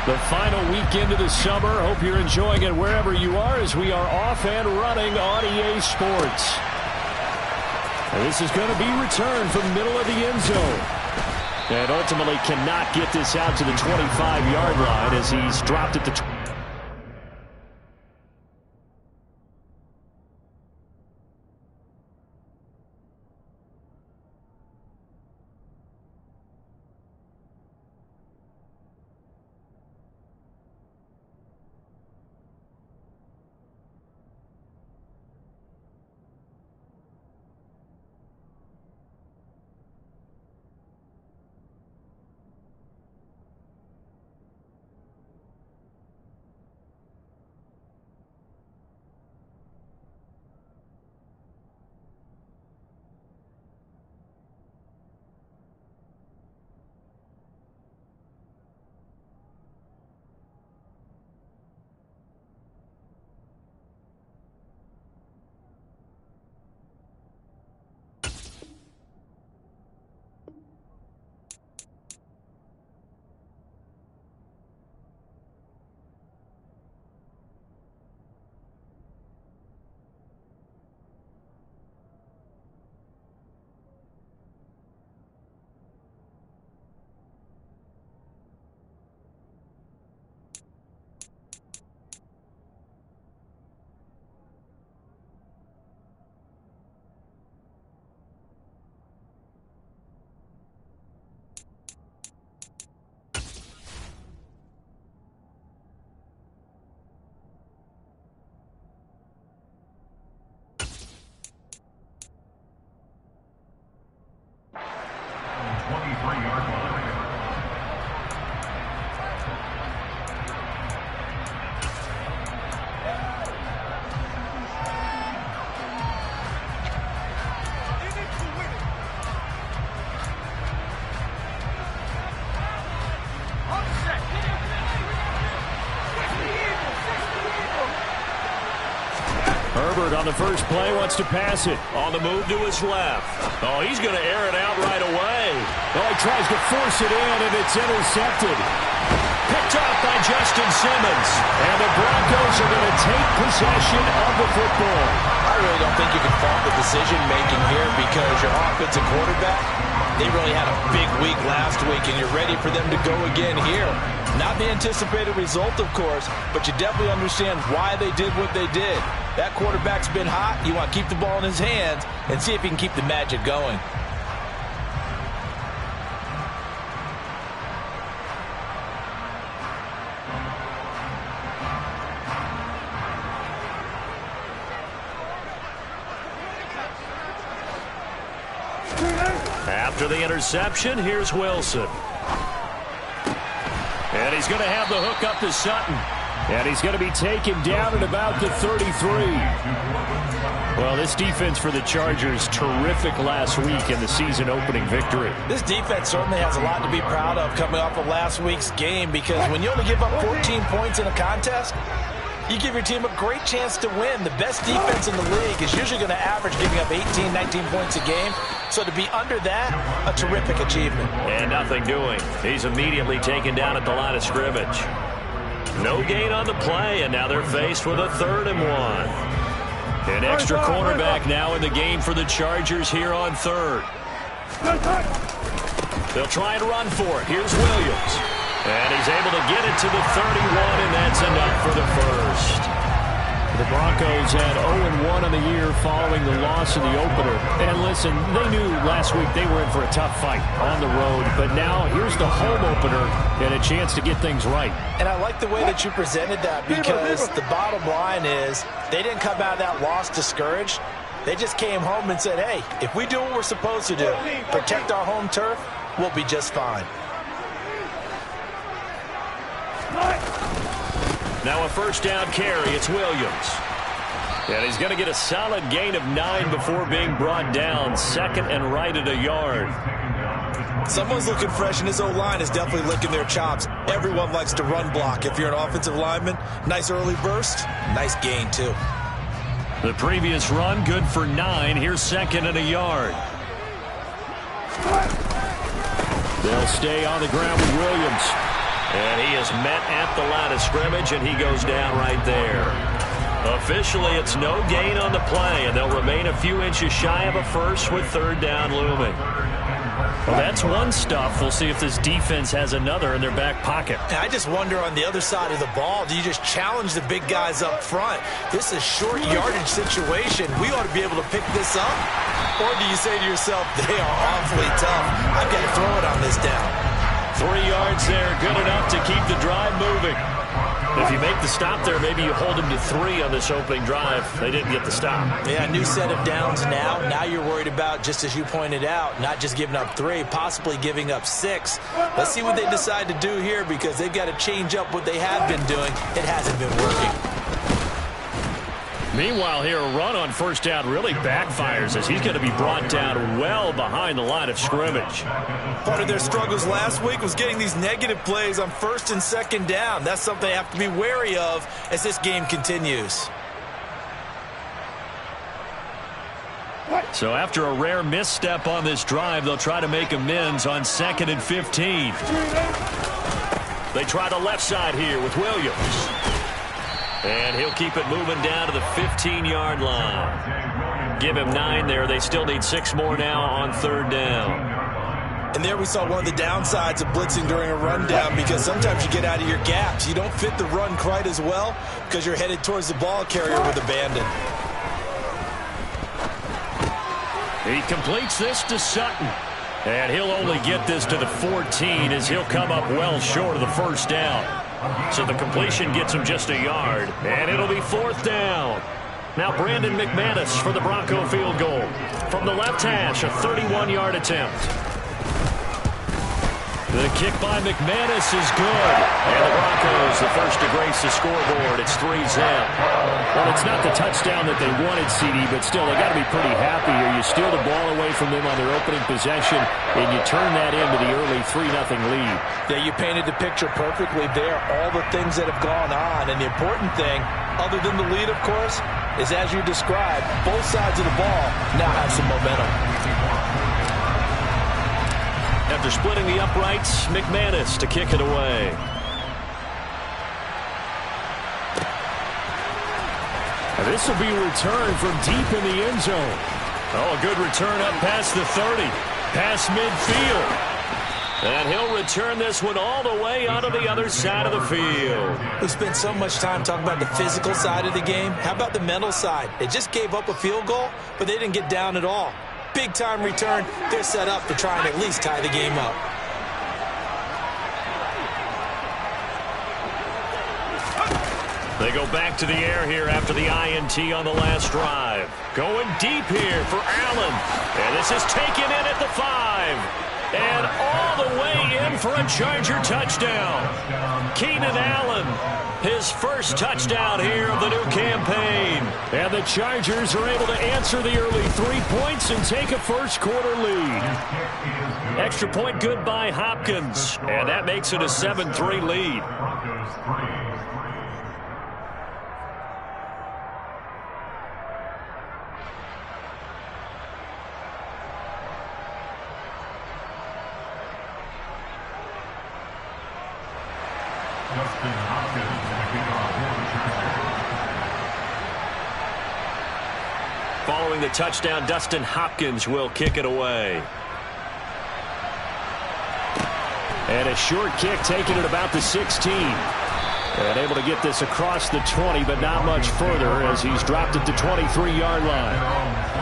The final week into the summer. Hope you're enjoying it wherever you are as we are off and running on EA Sports. And this is going to be returned from the middle of the end zone. And ultimately cannot get this out to the 25-yard line as he's dropped it to 20. On the first play, wants to pass it. On the move to his left. Oh, he's going to air it out right away. Oh, he tries to force it in, and it's intercepted. Picked off by Justin Simmons. And the Broncos are going to take possession of the football. I really don't think you can fault the decision-making here because your offensive quarterback, they really had a big week last week, and you're ready for them to go again here. Not the anticipated result, of course, but you definitely understand why they did what they did. That quarterback's been hot. You want to keep the ball in his hands and see if he can keep the magic going. After the interception, here's Wilson. And he's going to have the hook up to Sutton. And he's going to be taken down at about the 33. Well, this defense for the Chargers, terrific last week in the season-opening victory. This defense certainly has a lot to be proud of coming off of last week's game because when you only give up 14 points in a contest, you give your team a great chance to win. The best defense in the league is usually going to average giving up 18, 19 points a game. So to be under that, a terrific achievement. And nothing doing. He's immediately taken down at the line of scrimmage. No gain on the play, and now they're faced with a 3rd and 1. An extra cornerback now in the game for the Chargers here on 3rd. They'll try and run for it. Here's Williams. And he's able to get it to the 31, and that's enough for the first. The Broncos had 0-1 on the year following the loss in the opener. And listen, they knew last week they were in for a tough fight on the road. But now here's the home opener and a chance to get things right. And I like the way that you presented that because the bottom line is they didn't come out of that loss discouraged. They just came home and said, hey, if we do what we're supposed to do, protect our home turf, we'll be just fine. Now a first down carry, it's Williams. And he's going to get a solid gain of 9 before being brought down. 2nd and right at a yard. Someone's looking fresh, and his O-line is definitely licking their chops. Everyone likes to run block. If you're an offensive lineman, nice early burst, nice gain too. The previous run, good for 9. Here's 2nd and a yard. They'll stay on the ground with Williams. And he is met at the line of scrimmage, and he goes down right there. Officially, it's no gain on the play, and they'll remain a few inches shy of a first with third down looming. Well, that's one stuff. We'll see if this defense has another in their back pocket. And I just wonder on the other side of the ball, do you just challenge the big guys up front? This is a short yardage situation. We ought to be able to pick this up. Or do you say to yourself, they are awfully tough. I've got to throw it on this down. 3 yards there, good enough to keep the drive moving. If you make the stop there, maybe you hold them to 3 on this opening drive. They didn't get the stop. Yeah, new set of downs now. Now you're worried about, just as you pointed out, not just giving up 3, possibly giving up 6. Let's see what they decide to do here, because they've got to change up what they have been doing. It hasn't been working. Meanwhile, here, a run on first down really backfires as he's going to be brought down well behind the line of scrimmage. Part of their struggles last week was getting these negative plays on first and second down. That's something they have to be wary of as this game continues. So after a rare misstep on this drive, they'll try to make amends on 2nd and 15. They try the left side here with Williams. And he'll keep it moving down to the 15-yard line. Give him 9 there. They still need 6 more now on third down. And there we saw one of the downsides of blitzing during a rundown, because sometimes you get out of your gaps. You don't fit the run quite as well because you're headed towards the ball carrier with abandon. He completes this to Sutton. And he'll only get this to the 14 as he'll come up well short of the first down. So the completion gets him just a yard, and it'll be 4th down. Now Brandon McManus for the Bronco field goal. From the left hash, a 31-yard attempt. The kick by McManus is good. And the Broncos, the first to grace the scoreboard. It's 3-0. Well, it's not the touchdown that they wanted, CD, but still, they got to be pretty happy here. You steal the ball away from them on their opening possession, and you turn that into the early 3-0 lead. Yeah, you painted the picture perfectly there. All the things that have gone on, and the important thing, other than the lead, of course, is as you described, both sides of the ball now have some momentum. After splitting the uprights, McManus to kick it away. This will be a return from deep in the end zone. Oh, a good return up past the 30. Past midfield. And he'll return this one all the way onto the other side of the field. We spent so much time talking about the physical side of the game. How about the mental side? They just gave up a field goal, but they didn't get down at all. Big-time return. They're set up to try and at least tie the game up. They go back to the air here after the INT on the last drive. Going deep here for Allen. And this is taken in at the 5. And all the way in for a Charger touchdown. Keenan Allen, his first touchdown here of the new campaign. And the Chargers are able to answer the early 3 points and take a first-quarter lead. Extra point good by Hopkins. And that makes it a 7-3 lead. Following the touchdown, Dustin Hopkins will kick it away. And a short kick taken at about the 16. And able to get this across the 20, but not much further as he's dropped it to 23-yard line.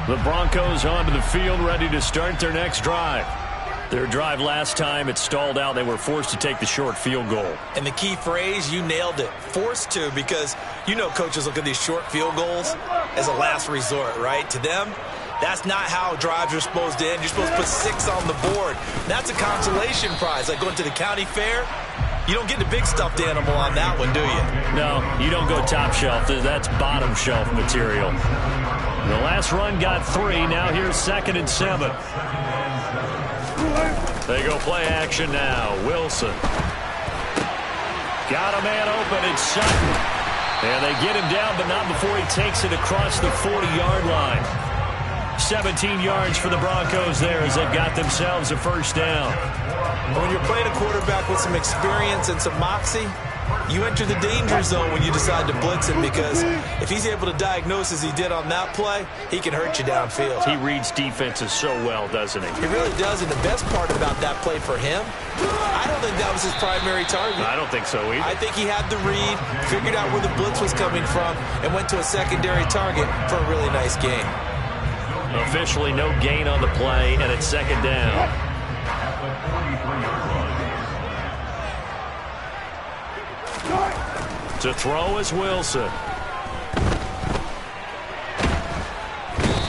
The Broncos onto the field, ready to start their next drive. Their drive last time, it stalled out. They were forced to take the short field goal. And the key phrase, you nailed it, forced to, because you know coaches look at these short field goals as a last resort, right? To them, that's not how drives are supposed to end. You're supposed to put 6 on the board. That's a consolation prize, like going to the county fair. You don't get the big stuffed animal on that one, do you? No, you don't go top shelf. That's bottom shelf material. The last run got 3. Now here's 2nd and 7. They go play action now. Wilson. Got a man open. It's Sutton. And they get him down, but not before he takes it across the 40-yard line. 17 yards for the Broncos there as they've got themselves a first down. When you're playing a quarterback with some experience and some moxie, you enter the danger zone when you decide to blitz him, because if he's able to diagnose as he did on that play, he can hurt you downfield. He reads defenses so well, doesn't he? He really does, and the best part about that play for him, I don't think that was his primary target. I don't think so either. I think he had the read, figured out where the blitz was coming from, and went to a secondary target for a really nice gain. Officially no gain on the play, and it's second down. To throw is Wilson.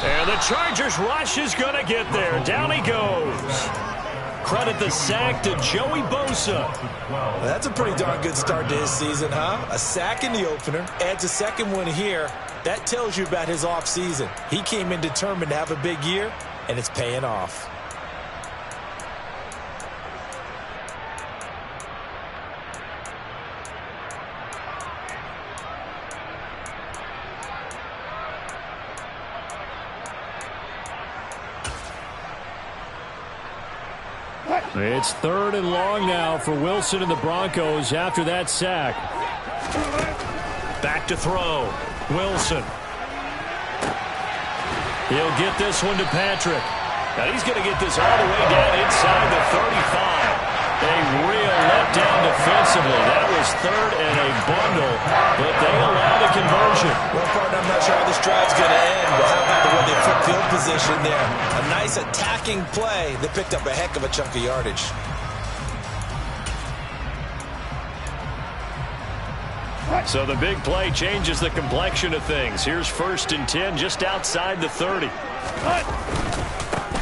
And the Chargers rush is going to get there. Down he goes. Credit the sack to Joey Bosa. Well, that's a pretty darn good start to his season, huh? A sack in the opener, adds a second one here. That tells you about his offseason. He came in determined to have a big year, and it's paying off. It's third and long now for Wilson and the Broncos after that sack. Back to throw. Wilson. He'll get this one to Patrick. Now he's going to get this all the way down inside the 35. A real letdown defensively. That was third and a bundle, but they allow the conversion. Well, partner, I'm not sure how this drive's going to end, but how about the way they put field position there? A nice attacking play that picked up a heck of a chunk of yardage. So the big play changes the complexion of things. Here's 1st and 10 just outside the 30.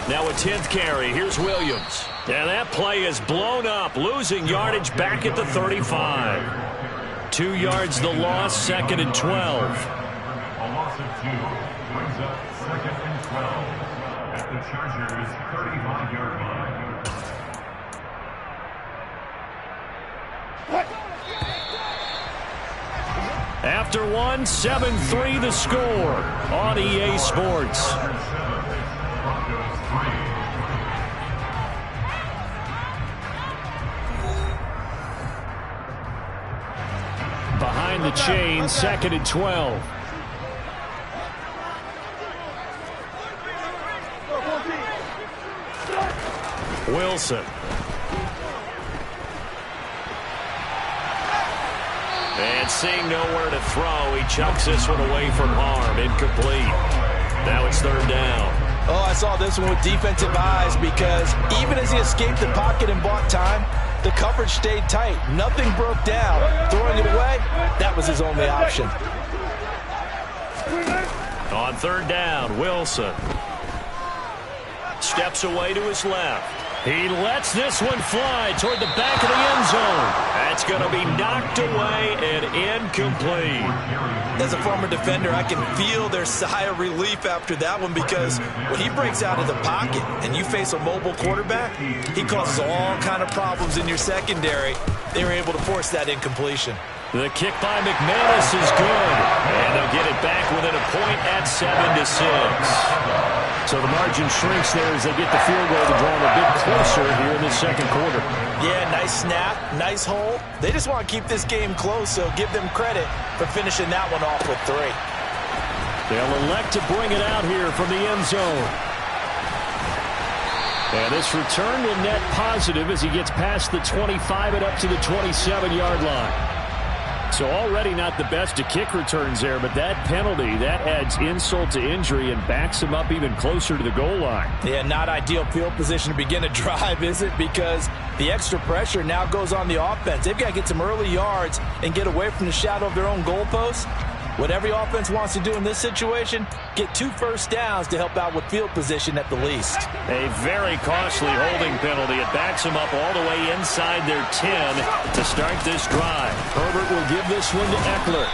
Now a 10th carry. Here's Williams. And that play is blown up, losing yardage back at the 35. 2 yards the loss, 2nd and 12. A loss of 2 brings up 2nd and 12 at the Chargers' 35-yard line. After one, 7-3 the score on EA Sports. Behind the chain, 2nd and 12. Wilson. And seeing nowhere to throw, he chucks this one away from harm. Incomplete. Now it's 3rd down. Oh, I saw this one with defensive eyes, because even as he escaped the pocket and bought time, the coverage stayed tight. Nothing broke down. Throwing it away, that was his only option. On 3rd down, Wilson steps away to his left. He lets this one fly toward the back of the end zone. That's going to be knocked away and incomplete. As a former defender, I can feel their sigh of relief after that one, because when he breaks out of the pocket and you face a mobile quarterback, he causes all kind of problems in your secondary. They were able to force that incompletion. The kick by McManus is good, and they'll get it back within a point at 7-6. So the margin shrinks there as they get the field goal to draw them a bit closer here in the 2nd quarter. Yeah, nice snap, nice hole. They just want to keep this game close, so give them credit for finishing that one off with 3. They'll elect to bring it out here from the end zone. And this return will net positive as he gets past the 25 and up to the 27-yard line. So already not the best of kick returns there, but that penalty, that adds insult to injury and backs him up even closer to the goal line. Yeah, not ideal field position to begin a drive, is it? Because the extra pressure now goes on the offense. They've got to get some early yards and get away from the shadow of their own goalposts. What every offense wants to do in this situation, get 2 first downs to help out with field position at the least. A very costly holding penalty. It backs them up all the way inside their 10 to start this drive. Herbert will give this one to Eckler.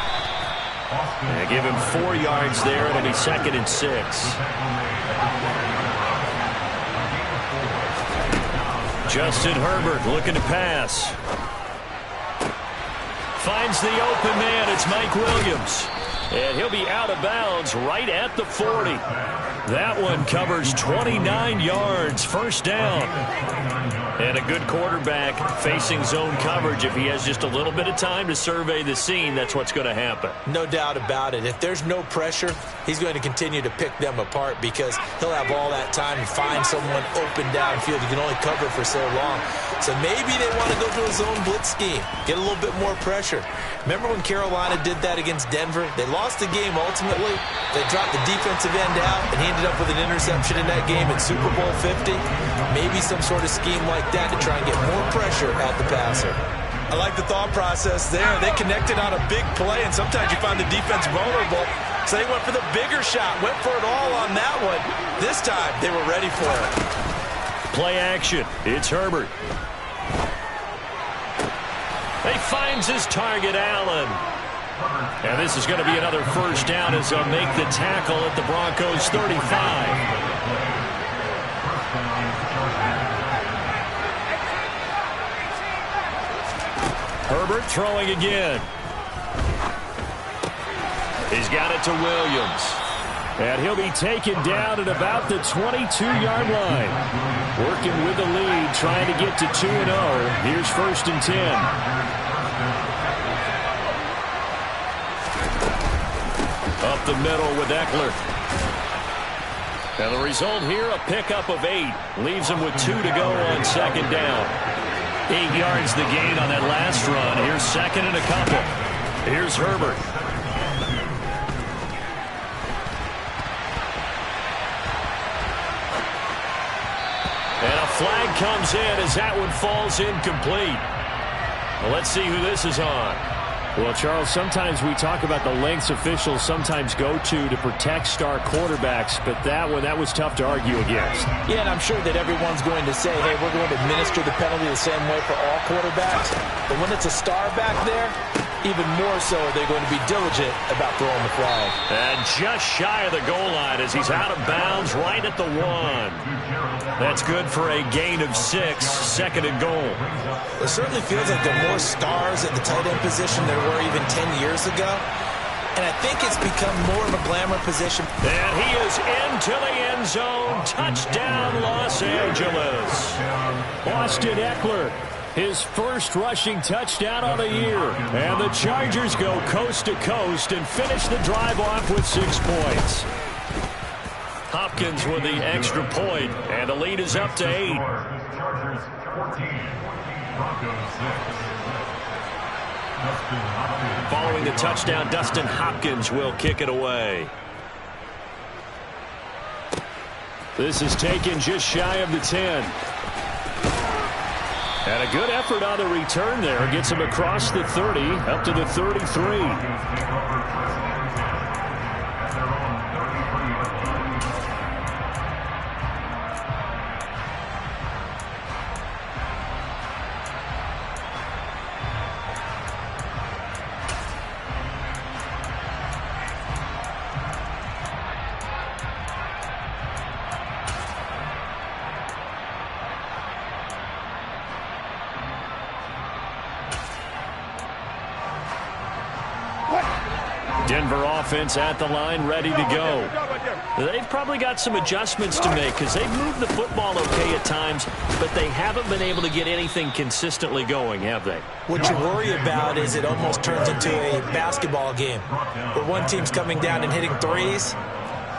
And give him 4 yards there. It'll be 2nd and 6. Justin Herbert looking to pass. Finds the open man. It's Mike Williams. And he'll be out of bounds right at the 40. That one covers 29 yards. First down. And a good quarterback facing zone coverage. If he has just a little bit of time to survey the scene, that's what's going to happen. No doubt about it. If there's no pressure, he's going to continue to pick them apart because he'll have all that time to find someone open downfield. You can only cover for so long. So maybe they want to go to a zone blitz scheme, get a little bit more pressure. Remember when Carolina did that against Denver? They lost the game ultimately. They dropped the defensive end out, and he ended up with an interception in that game in Super Bowl 50. Maybe some sort of scheme like that to try and get more pressure at the passer. I like the thought process there. They connected on a big play, and sometimes you find the defense vulnerable. So they went for the bigger shot, went for it all on that one. This time, they were ready for it. Play action. It's Herbert. He finds his target, Allen. And this is going to be another first down as they'll make the tackle at the Broncos' 35. Herbert throwing again. He's got it to Williams. And he'll be taken down at about the 22-yard line. Working with the lead, trying to get to 2-0. Here's 1st and 10. Up the middle with Eckler. And the result here, a pickup of 8. Leaves him with 2 to go on 2nd down. 8 yards the gain on that last run. Here's 2nd and a couple. Here's Herbert. And a flag comes in as that one falls incomplete. Well, let's see who this is on. Well, Charles, sometimes we talk about the lengths officials sometimes go to protect star quarterbacks, but that was tough to argue against. Yeah, and I'm sure that everyone's going to say, hey, we're going to administer the penalty the same way for all quarterbacks. But when it's a star back there, even more so, they're going to be diligent about throwing the flag. And just shy of the goal line as he's out of bounds right at the 1. That's good for a gain of 6, 2nd and goal. It certainly feels like there are more stars at the tight end position than there were even 10 years ago. And I think it's become more of a glamour position. And he is into the end zone. Touchdown, Los Angeles. Austin Eckler. His first rushing touchdown of the year. And the Chargers go coast to coast and finish the drive off with 6 points. Hopkins with the extra point, and the lead is up to 8. Chargers 14, Broncos 6. Following the touchdown, Dustin Hopkins will kick it away. This is taken just shy of the 10. And a good effort on the return there. Gets him across the 30, up to the 33. Denver offense at the line, ready to go. They've probably got some adjustments to make because they've moved the football okay at times, but they haven't been able to get anything consistently going, have they? What you worry about is it almost turns into a basketball game where one team's coming down and hitting threes,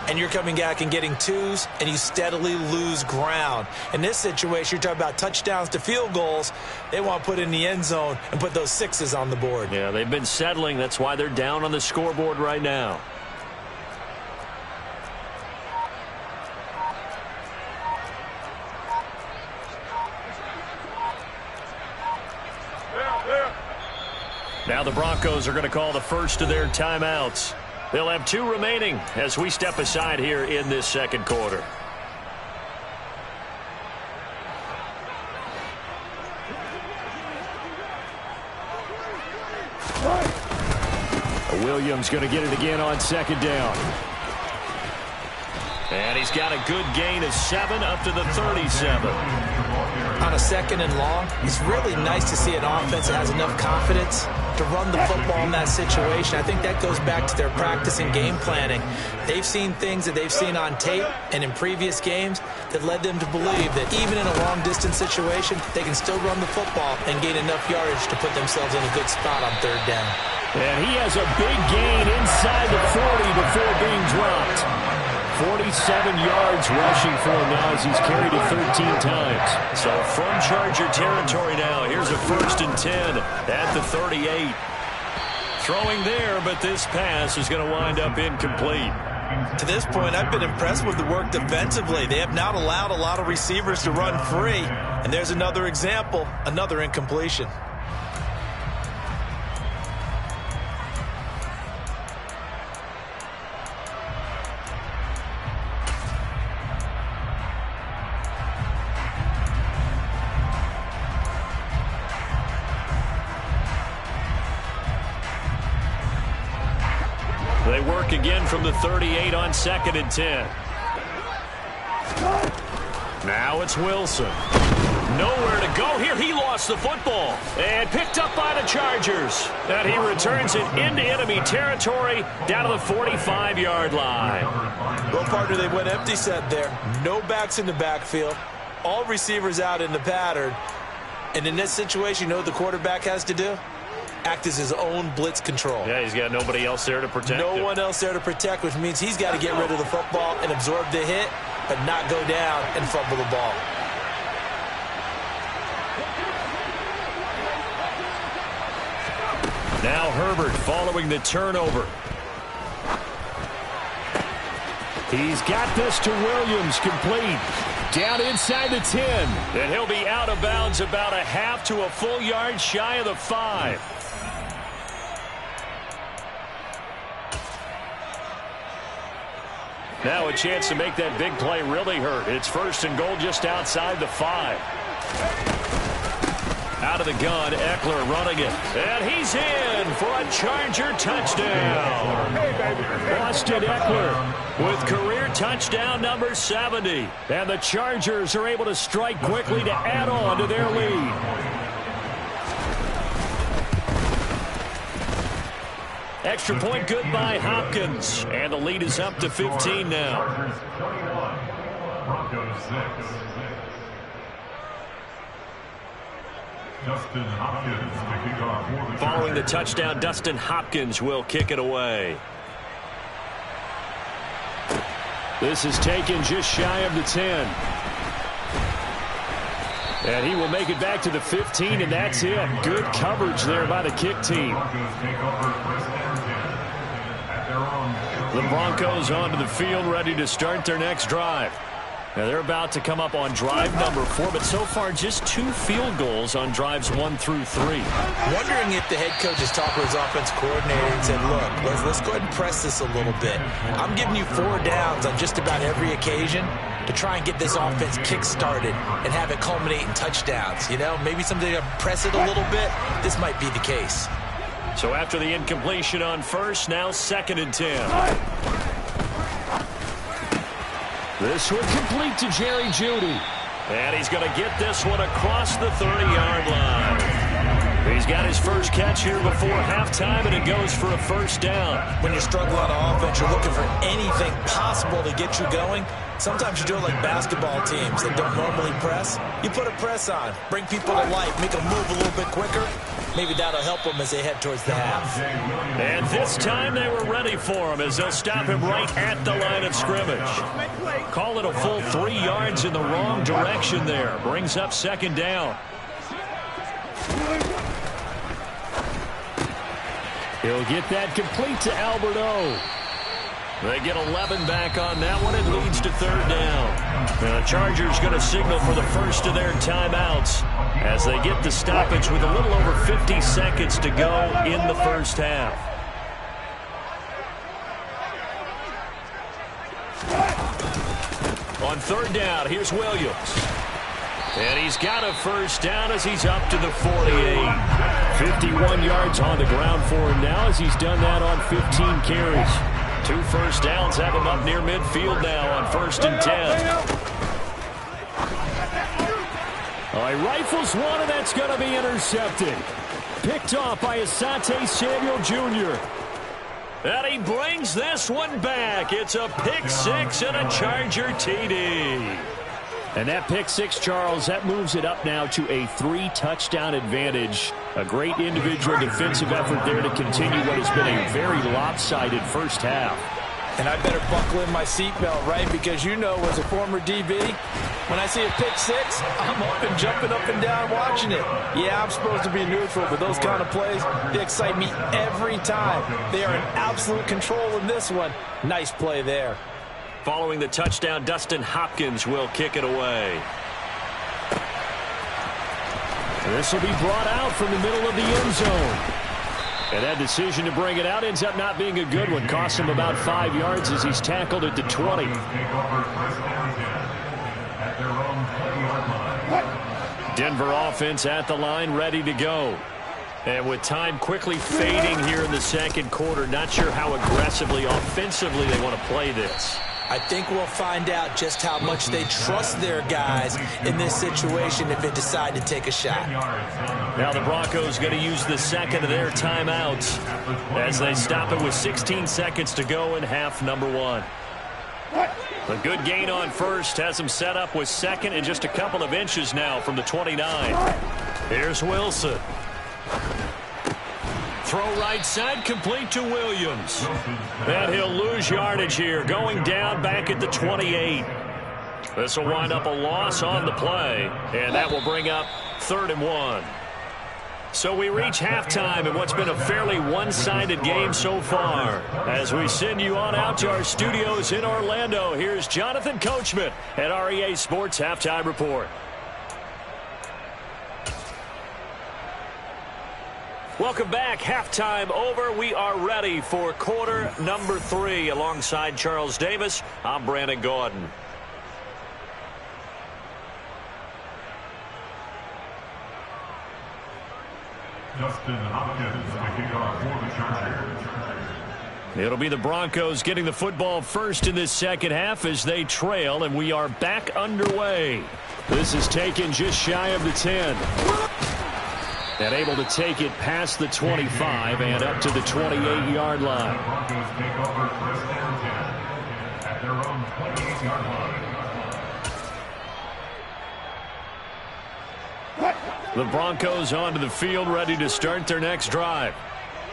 and you're coming back and getting twos, and you steadily lose ground. In this situation, you're talking about touchdowns to field goals. They want to put in the end zone and put those sixes on the board. Yeah, they've been settling. That's why they're down on the scoreboard right now. Now the Broncos are going to call the first of their timeouts. They'll have 2 remaining as we step aside here in this second quarter. Williams going to get it again on second down. And he's got a good gain of 7 up to the 37. On a 2nd and long, it's really nice to see an offense that has enough confidence to run the football in that situation. I think that goes back to their practice and game planning. They've seen things that they've seen on tape and in previous games that led them to believe that even in a long-distance situation, they can still run the football and gain enough yardage to put themselves in a good spot on 3rd down. And he has a big gain inside the 40 before being dropped. 47 yards rushing for him now as he's carried it 13 times. So from Charger territory now, here's a 1st and 10 at the 38. Throwing there, but this pass is going to wind up incomplete. To this point, I've been impressed with the work defensively. They have not allowed a lot of receivers to run free. And there's another example, another incompletion. They work again from the 38 on 2nd and 10. Now it's Wilson. Nowhere to go here. He lost the football and picked up by the Chargers. And he returns it into enemy territory down to the 45-yard line. Well, partner, they went empty set there. No backs in the backfield. All receivers out in the pattern. And in this situation, you know what the quarterback has to do? Act as his own blitz control. Yeah, he's got nobody else there to protect him. No one else there to protect, which means he's got to get rid of the football and absorb the hit, but not go down and fumble the ball. Now Herbert following the turnover. He's got this to Williams, complete. Down inside the 10. And he'll be out of bounds about a half to a full yard shy of the 5. Now a chance to make that big play really hurt. It's 1st and goal just outside the 5. Out of the gun, Eckler running it. And he's in for a Charger touchdown. Austin Eckler with career touchdown number 70. And the Chargers are able to strike quickly to add on to their lead. Extra point good by Hopkins. And the lead is up to 15 now. Broncos 6. Dustin Hopkins to kick off for the Following the touchdown, Dustin Hopkins will kick it away. This is taken just shy of the 10. And he will make it back to the 15, and that's it. Good coverage there by the kick team. The Broncos onto the field, ready to start their next drive. Now they're about to come up on drive number 4, but so far just 2 field goals on drives 1 through 3. Wondering if the head coach has talked with his offense coordinator and said, look, let's go ahead and press this a little bit. I'm giving you 4 downs on just about every occasion to try and get this offense kick-started and have it culminate in touchdowns. You know, maybe something to press it a little bit. This might be the case. So after the incompletion on 1st, now 2nd and 10. This one complete to Jerry Jeudy. And he's going to get this one across the 30-yard line. He's got his first catch here before halftime, and it goes for a 1st down. When you're struggling on offense, you're looking for anything possible to get you going. Sometimes you do it like basketball teams that don't normally press. You put a press on, bring people to life, make them move a little bit quicker. Maybe that'll help them as they head towards the half. And this time they were ready for him as they'll stop him right at the line of scrimmage. Call it a full 3 yards in the wrong direction there. Brings up 2nd down. He'll get that complete to Albert O. They get 11 back on that one. It leads to 3rd down. And the Chargers going to signal for the first of their timeouts as they get the stoppage with a little over 50 seconds to go in the 1st half. On 3rd down, here's Williams. And he's got a 1st down as he's up to the 48. 51 yards on the ground for him now as he's done that on 15 carries. 2 first downs have him up near midfield now on 1st and 10. Oh, he rifles one, and that's going to be intercepted. Picked off by Asante Samuel Jr. And he brings this one back. It's a pick 6 and a Charger TD. And that pick 6, Charles, that moves it up now to a 3-touchdown advantage. A great individual defensive effort there to continue what has been a very lopsided first half. And I better buckle in my seatbelt, right? Because you know, as a former DB, when I see a pick 6, I'm up and jumping up and down watching it. Yeah, I'm supposed to be neutral, but those kind of plays, they excite me every time. They are in absolute control in this one. Nice play there. Following the touchdown, Dustin Hopkins will kick it away. This will be brought out from the middle of the end zone. And that decision to bring it out ends up not being a good one. Costs him about 5 yards as he's tackled at the 20. Denver offense at the line, ready to go. And with time quickly fading here in the second quarter, not sure how aggressively, offensively they want to play this. I think we'll find out just how much they trust their guys in this situation if they decide to take a shot. Now the Broncos going to use the second of their timeouts as they stop it with 16 seconds to go in half number 1. A good gain on first has them set up with second and just a couple of inches now from the 29. Here's Wilson. Throw right side, complete to Williams. And he'll lose yardage here, going down back at the 28. This will wind up a loss on the play, and that will bring up 3rd and 1. So we reach halftime in what's been a fairly one-sided game so far. As we send you on out to our studios in Orlando, here's Jonathan Coachman at REA Sports Halftime Report. Welcome back. Halftime over. We are ready for quarter number 3. Alongside Charles Davis, I'm Brandon Gordon. Dustin Hopkins, the kickoff for the Chargers. It'll be the Broncos getting the football first in this second half as they trail, and we are back underway. This is taken just shy of the 10. And able to take it past the 25 and up to the 28-yard line. The Broncos take over 1st and 10 at their own 28-yard line. The Broncos onto the field, ready to start their next drive.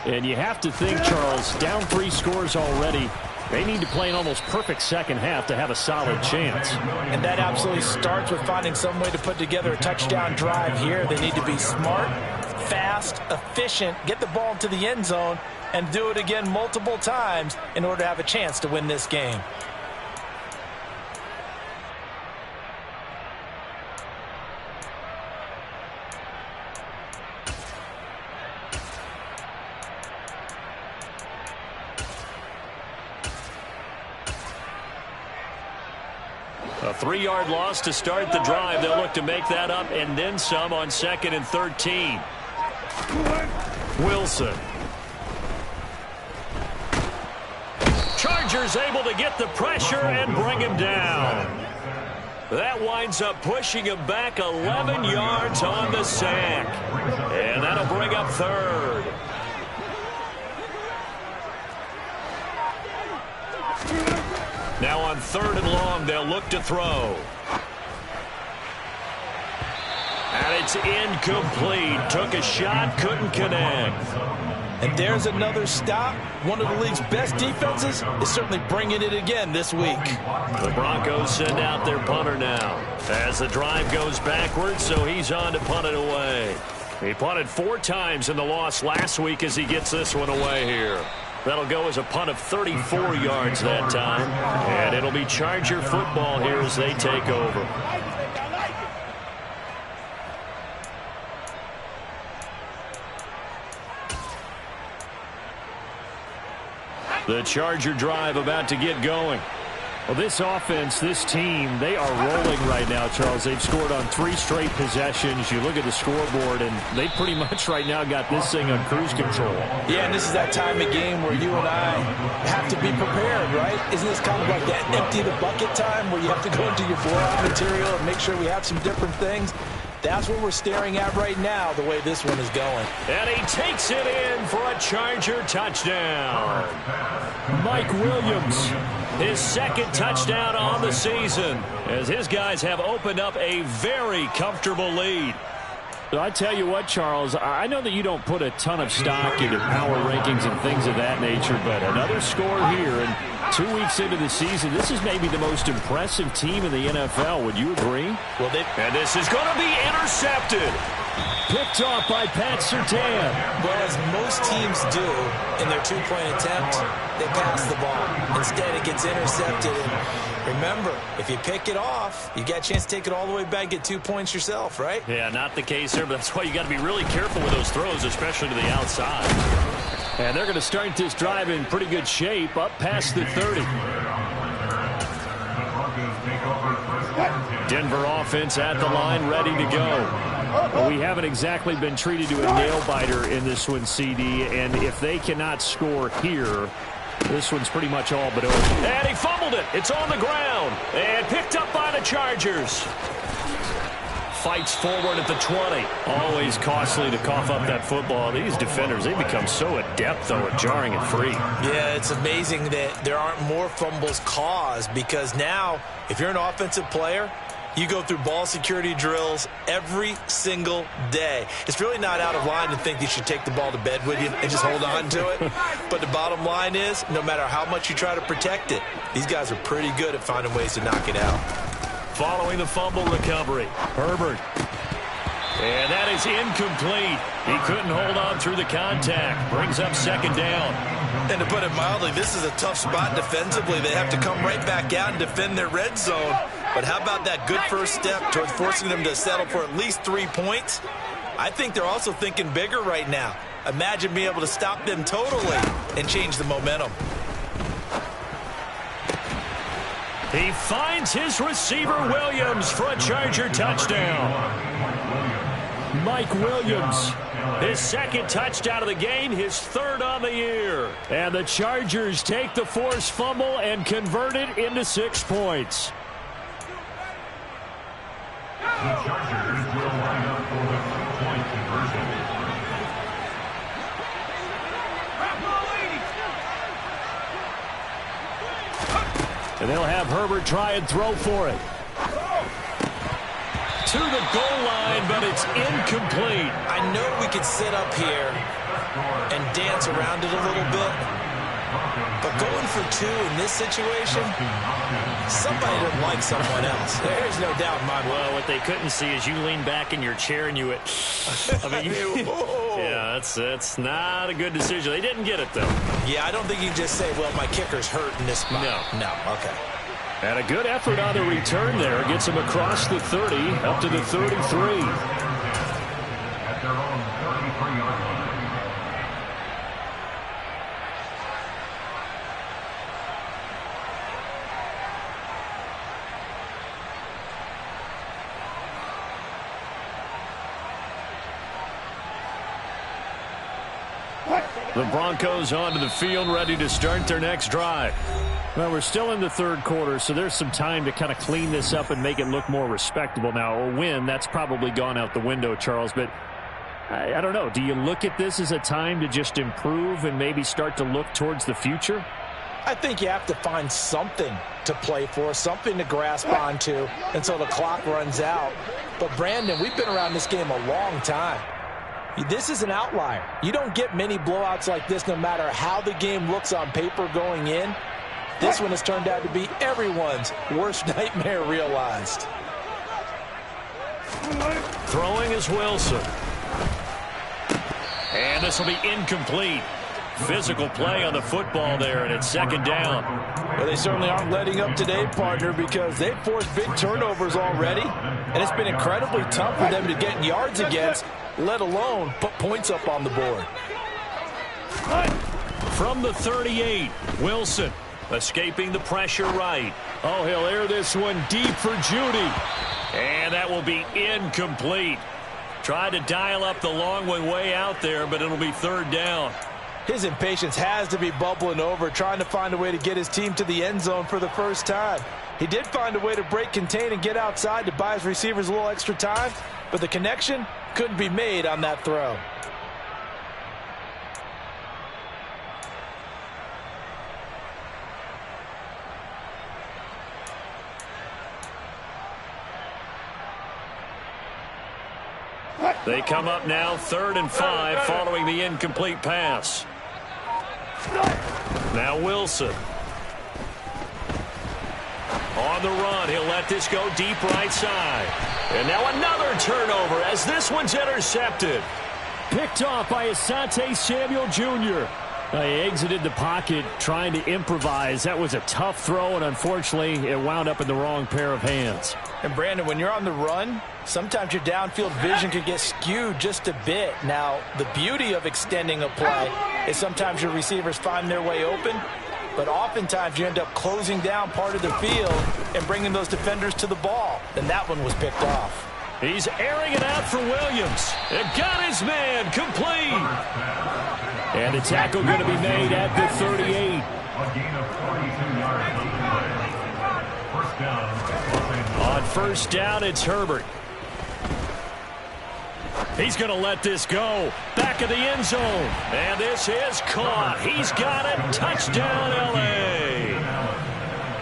And you have to think, Charles, down 3 scores already. They need to play an almost perfect second half to have a solid chance. And that absolutely starts with finding some way to put together a touchdown drive here. They need to be smart, fast, efficient, get the ball into the end zone, and do it again multiple times in order to have a chance to win this game. A 3-yard loss to start the drive. They'll look to make that up and then some on 2nd and 13. Wilson. Chargers able to get the pressure and bring him down. That winds up pushing him back 11 yards on the sack. And that'll bring up 3rd. Now on 3rd and long, they'll look to throw. And it's incomplete. Took a shot, couldn't connect. And there's another stop. One of the league's best defenses is certainly bringing it again this week. The Broncos send out their punter now as the drive goes backwards, so he's on to punt it away. He punted 4 times in the loss last week as he gets this one away here. That'll go as a punt of 34 yards that time. And it'll be Charger football here as they take over. The Charger drive about to get going. Well, this offense, this team, they are rolling right now, Charles. They've scored on 3 straight possessions. You look at the scoreboard, and they pretty much right now got this thing on cruise control. Yeah, and this is that time of game where you and I have to be prepared, right? Isn't this kind of like that empty the bucket time where you have to go into your blowout material and make sure we have some different things? That's what we're staring at right now, the way this one is going. And he takes it in for a Charger touchdown. Mike Williams, his second touchdown on the season, as his guys have opened up a very comfortable lead. So I tell you what, Charles, I know that you don't put a ton of stock into power rankings and things of that nature, but another score here, and 2 weeks into the season, this is maybe the most impressive team in the NFL. Would you agree? Well, and this is going to be intercepted. Picked off by Pat Surtain. Well, as most teams do in their two-point attempt, they pass the ball. Instead, it gets intercepted. And remember, if you pick it off, you got a chance to take it all the way back, get 2 points yourself, right? Yeah, not the case here, but that's why you got to be really careful with those throws, especially to the outside. And they're going to start this drive in pretty good shape, up past the 30. Denver offense at the line, ready to go. We haven't exactly been treated to a nail-biter in this one, CD, and if they cannot score here, this one's pretty much all but over. And he fumbled it. It's on the ground and picked up by the Chargers. Fights forward at the 20. Always costly to cough up that football. These defenders, they become so adept, though, at jarring it free. Yeah, it's amazing that there aren't more fumbles caused, because now, if you're an offensive player, you go through ball security drills every single day. It's really not out of line to think you should take the ball to bed with you and just hold on to it. But the bottom line is, no matter how much you try to protect it, these guys are pretty good at finding ways to knock it out. Following the fumble recovery, Herbert. And that is incomplete. He couldn't hold on through the contact. Brings up second down. And to put it mildly, this is a tough spot defensively. They have to come right back out and defend their red zone. But how about that good first step towards forcing them to settle for at least 3 points? I think they're also thinking bigger right now. Imagine being able to stop them totally and change the momentum. He finds his receiver, Williams, for a Charger touchdown. Mike Williams, his second touchdown of the game, his third on the year. And the Chargers take the forced fumble and convert it into 6 points. The Chargers will line up for the 2-point conversion. And they'll have Herbert try and throw for it. To the goal line, but it's incomplete. I know we could sit up here and dance around it a little bit, but going for 2 in this situation, somebody didn't like someone else. There's no doubt in my mind. Well, what they couldn't see is you lean back in your chair and you went, I mean, yeah, that's not a good decision. They didn't get it, though. Yeah, I don't think you can just say, well, my kicker's hurt in this spot. No, okay. And a good effort on the return there. Gets him across the 30, up to the 33. At their own 33-yard line. The Broncos onto the field, ready to start their next drive. Well, we're still in the third quarter, so there's some time to kind of clean this up and make it look more respectable. Now, a win, that's probably gone out the window, Charles, but I don't know. Do you look at this as a time to just improve and maybe start to look towards the future? I think you have to find something to play for, something to grasp onto until the clock runs out. But, Brandon, we've been around this game a long time. This is an outlier. You don't get many blowouts like this no matter how the game looks on paper going in. This one has turned out to be everyone's worst nightmare realized. Throwing is Wilson. And this will be incomplete. Physical play on the football there, and it's second down. Well, they certainly aren't letting up today, partner, because they've forced big turnovers already, and it's been incredibly tough for them to get yards against, let alone put points up on the board. From the 38, Wilson escaping the pressure right. Oh, he'll air this one deep for Judy. And that will be incomplete. Tried to dial up the long one way out there, but it'll be third down. His impatience has to be bubbling over, trying to find a way to get his team to the end zone for the first time. He did find a way to break contain and get outside to buy his receivers a little extra time, but the connection couldn't be made on that throw. They come up now 3rd and 5 following the incomplete pass. Now Wilson. On the run, he'll let this go deep right side. And now another turnover as this one's intercepted. Picked off by Asante Samuel Jr. He exited the pocket trying to improvise. That was a tough throw, and unfortunately, it wound up in the wrong pair of hands. And Brandon, when you're on the run, sometimes your downfield vision could get skewed just a bit. Now, the beauty of extending a play is sometimes your receivers find their way open, but oftentimes you end up closing down part of the field and bringing those defenders to the ball. And that one was picked off. He's airing it out for Williams. It got his man complete. And a tackle going to be made at the 38. A gain of 42 yards on the play. First down. On first down, it's Herbert. He's going to let this go. Back of the end zone. And this is caught. He's got it. Touchdown, L.A.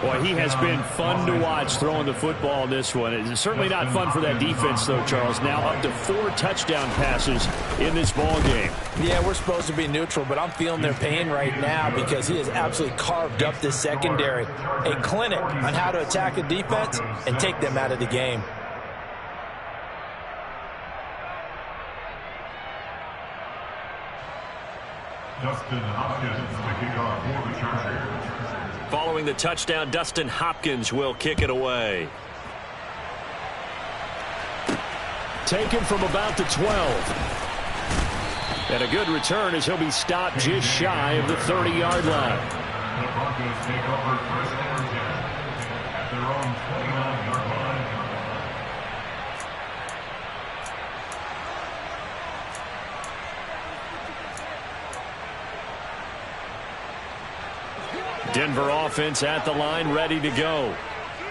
Boy, he has been fun to watch throwing the football in this one. It's certainly not fun for that defense, though, Charles. Now up to 4 touchdown passes in this ball game. Yeah, we're supposed to be neutral, but I'm feeling their pain right now because he has absolutely carved up this secondary. A clinic on how to attack a defense and take them out of the game. Dustin Hopkins, the kickoff for the Chargers. Following the touchdown, Dustin Hopkins will kick it away. Taken from about the 12. And a good return as he'll be stopped just shy of the 30-yard line. The Broncos take over first and 10 at their own 29-yard line. Denver offense at the line, ready to go.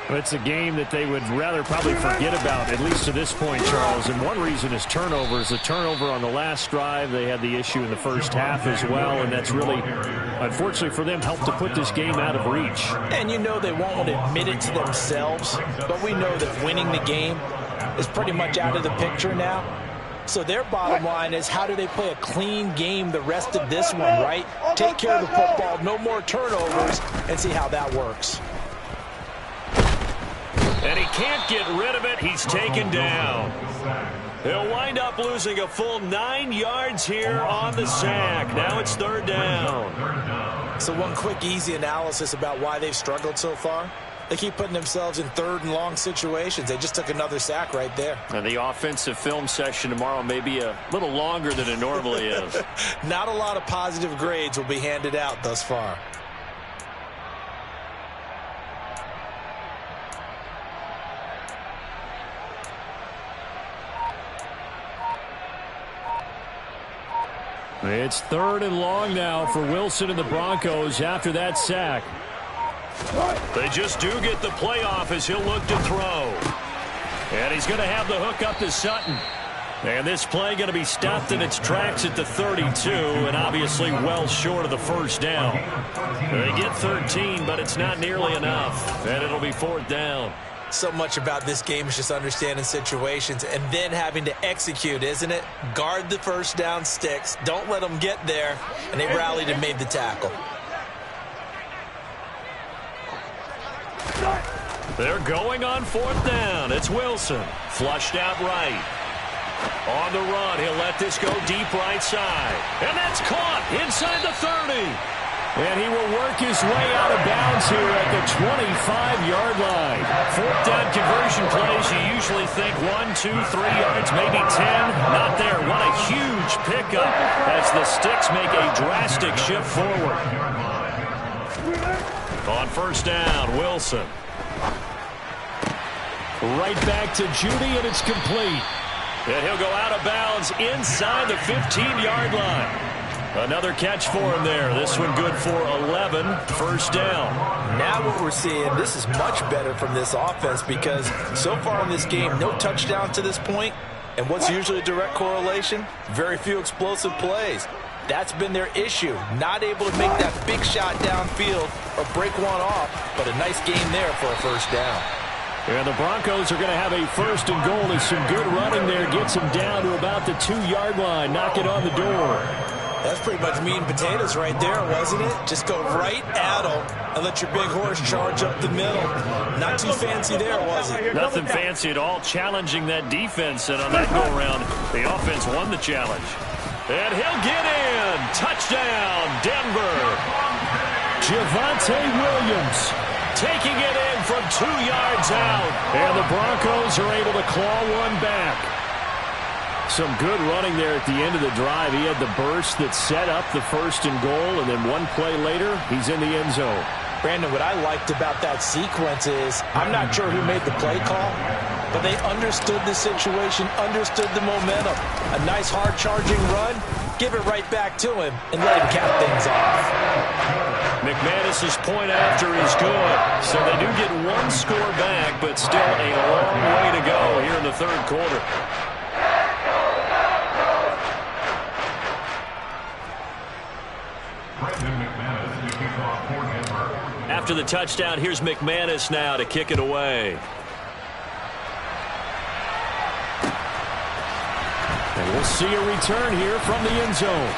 It's a game that they would rather probably forget about, at least to this point, Charles. And one reason is turnovers. The turnover on the last drive, they had the issue in the first half as well, and that's really, unfortunately for them, helped to put this game out of reach. And you know they won't admit it to themselves, but we know that winning the game is pretty much out of the picture now. So their bottom line is, how do they play a clean game the rest of this one, right? Take care of the football, no more turnovers, and see how that works. And he can't get rid of it. He's taken down. He'll wind up losing a full 9 yards here on the sack. Now it's third down. So one quick, easy analysis about why they've struggled so far. They keep putting themselves in third and long situations. They just took another sack right there. And the offensive film session tomorrow may be a little longer than it normally is. Not a lot of positive grades will be handed out thus far. It's third and long now for Wilson and the Broncos after that sack. They just do get the playoff as he'll look to throw. And he's going to have the hook up to Sutton. And this play going to be stopped in its tracks at the 32, and obviously well short of the first down. They get 13, but it's not nearly enough. And it'll be fourth down. So much about this game is just understanding situations and then having to execute, isn't it? Guard the first down sticks. Don't let them get there. And they rallied and made the tackle. They're going on fourth down. It's Wilson. Flushed out right. On the run, he'll let this go deep right side. And that's caught inside the 30. And he will work his way out of bounds here at the 25-yard line. Fourth down conversion plays, you usually think 1, 2, 3 yards, maybe 10. Not there. What a huge pickup as the sticks make a drastic shift forward. On first down, Wilson. Right back to Judy, and it's complete. And he'll go out of bounds inside the 15-yard line. Another catch for him there. This one good for 11, first down. Now what we're seeing, this is much better from this offense because so far in this game, no touchdown to this point. And what's usually a direct correlation? Very few explosive plays. That's been their issue. Not able to make that big shot downfield or break one off, but a nice game there for a first down. And the Broncos are going to have a first and goal as some good running there gets them down to about the 2-yard line. Knock it on the door. That's pretty much meat and potatoes right there, wasn't it? Just go right at them and let your big horse charge up the middle. Not too fancy there, was it? Nothing fancy at all, challenging that defense. And on that go-around, the offense won the challenge. And he'll get in. Touchdown, Denver. Javonte Williams taking it in from 2 yards out. And the Broncos are able to claw one back. Some good running there at the end of the drive. He had the burst that set up the first and goal, and then one play later, he's in the end zone. Brandon, what I liked about that sequence is I'm not sure who made the play call, but they understood the situation, understood the momentum. A nice hard-charging run, give it right back to him, and let him cap things off. McManus's point after is good. So they do get one score back, but still a long way to go here in the third quarter. After the touchdown, here's McManus now to kick it away. And we'll see a return here from the end zone.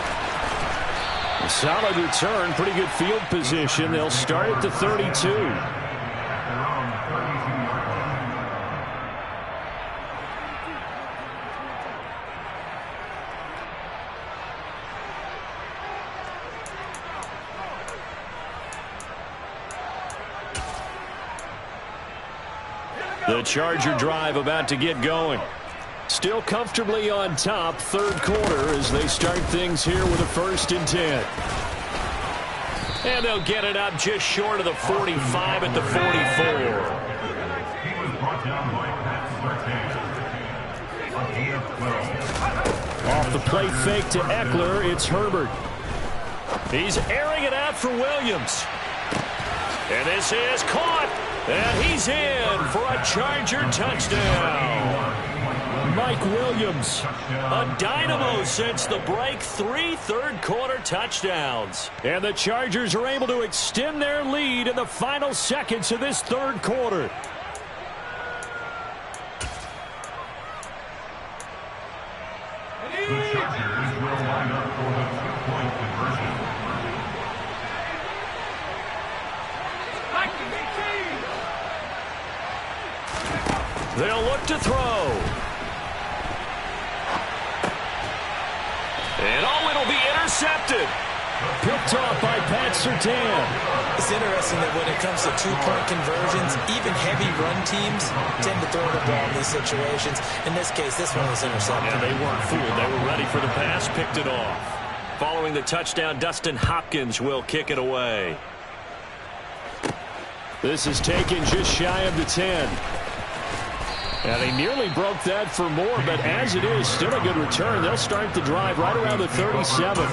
A solid return, pretty good field position. They'll start at the 32. The Charger drive about to get going. Still comfortably on top, third quarter as they start things here with a 1st and 10. And they'll get it up just short of the 45 at the 44. He was brought down by Pat Off the play fake to Eckler, it's Herbert. He's airing it out for Williams. And this is caught. And he's in for a Charger touchdown. Mike Williams, a dynamo since the break, 3 third-quarter touchdowns. And the Chargers are able to extend their lead in the final seconds of this third quarter. The Chargers will line up for the 2-point conversion. They'll look to throw. And it'll be intercepted. Picked off by Pat Surtain. It's interesting that when it comes to 2-point conversions, even heavy run teams tend to throw the ball in these situations. In this case, this one was intercepted. Yeah, they weren't fooled. They were ready for the pass, picked it off. Following the touchdown, Dustin Hopkins will kick it away. This is taken just shy of the 10. And they nearly broke that for more, but as it is, still a good return. They'll start the drive right around the 37.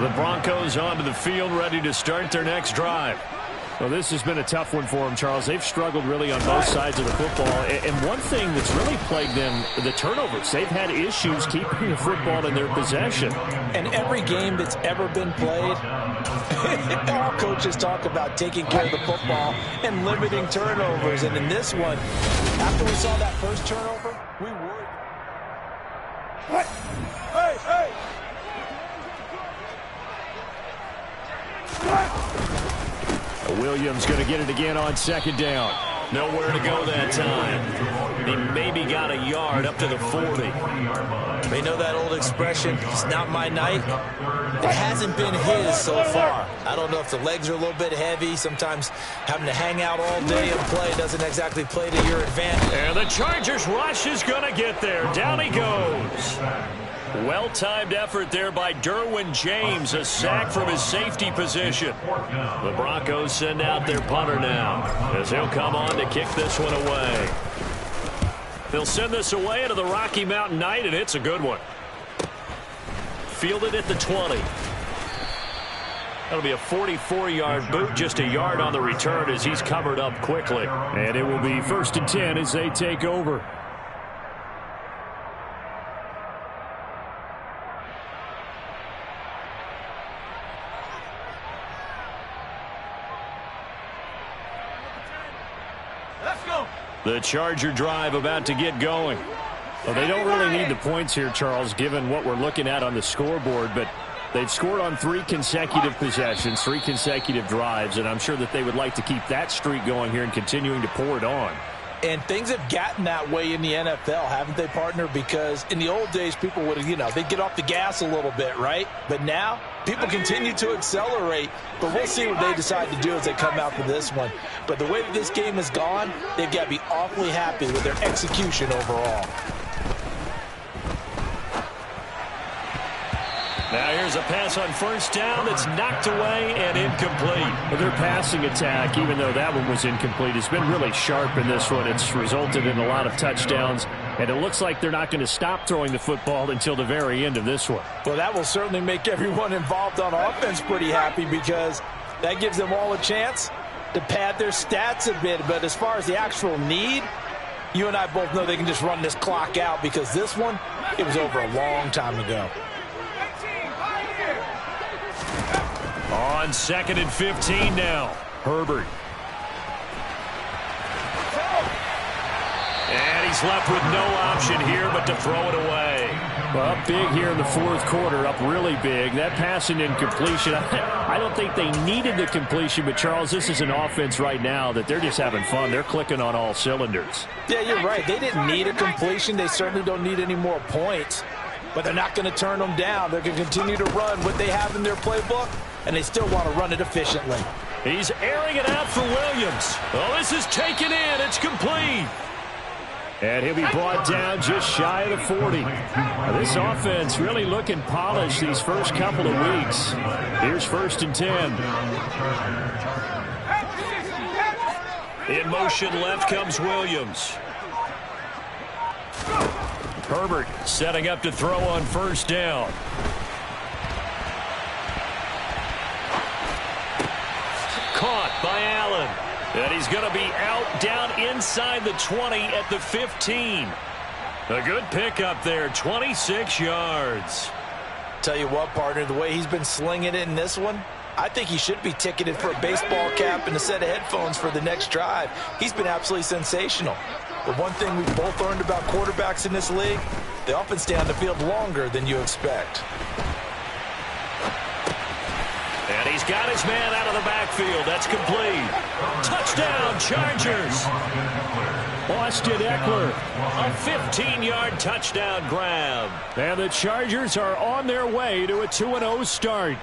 The Broncos onto the field, ready to start their next drive. Well, this has been a tough one for them, Charles. They've struggled really on both sides of the football. And one thing that's really plagued them, the turnovers. They've had issues keeping the football in their possession. And every game that's ever been played, all coaches talk about taking care of the football and limiting turnovers. And in this one, after we saw that first turnover, we worried. Hey! Williams going to get it again on 2nd down. Nowhere to go that time. He maybe got a yard up to the 40. They know that old expression, it's not my night. It hasn't been his so far. I don't know if the legs are a little bit heavy. Sometimes having to hang out all day and play doesn't exactly play to your advantage. And the Chargers rush is going to get there. Down he goes. Well-timed effort there by Derwin James, a sack from his safety position. The Broncos send out their punter now, as he'll come on to kick this one away. They'll send this away into the Rocky Mountain Night, and it's a good one. Fielded at the 20. That'll be a 44-yard boot, just a yard on the return as he's covered up quickly. And it will be 1st and 10 as they take over. The Charger drive about to get going. Well, they don't really need the points here, Charles, given what we're looking at on the scoreboard, but they've scored on 3 consecutive possessions, 3 consecutive drives, and I'm sure that they would like to keep that streak going here and continuing to pour it on. And things have gotten that way in the NFL, haven't they, partner? Because in the old days, people would, they'd get off the gas a little bit, right? But now, people continue to accelerate. But we'll see what they decide to do as they come out for this one. But the way that this game has gone, they've got to be awfully happy with their execution overall. Now here's a pass on 1st down that's knocked away and incomplete. Well, their passing attack, even though that one was incomplete, has been really sharp in this one. It's resulted in a lot of touchdowns, and it looks like they're not going to stop throwing the football until the very end of this one. Well, that will certainly make everyone involved on offense pretty happy because that gives them all a chance to pad their stats a bit. But as far as the actual need, you and I both know they can just run this clock out because this one, it was over a long time ago. On 2nd and 15 now, Herbert. And he's left with no option here but to throw it away. Well, up big here in the 4th quarter, up really big. That pass and incompletion, I don't think they needed the completion, but Charles, this is an offense right now that they're just having fun. They're clicking on all cylinders. Yeah, you're right. They didn't need a completion. They certainly don't need any more points, but they're not going to turn them down. They're going to continue to run what they have in their playbook, and they still want to run it efficiently. He's airing it out for Williams. Oh, this is taken in. It's complete. And he'll be brought down just shy of the 40. Now, this offense really looking polished these first couple of weeks. Here's 1st and 10. In motion left comes Williams. Herbert setting up to throw on 1st down. Caught by Allen. And he's going to be out down inside the 20 at the 15. A good pickup there, 26 yards. Tell you what, partner, the way he's been slinging it in this one, I think he should be ticketed for a baseball cap and a set of headphones for the next drive. He's been absolutely sensational. But one thing we've both learned about quarterbacks in this league, they often stay on the field longer than you expect. And he's got his man out of the backfield. That's complete. Touchdown, Chargers. Austin Eckler, a 15-yard touchdown grab. And the Chargers are on their way to a 2-0 start.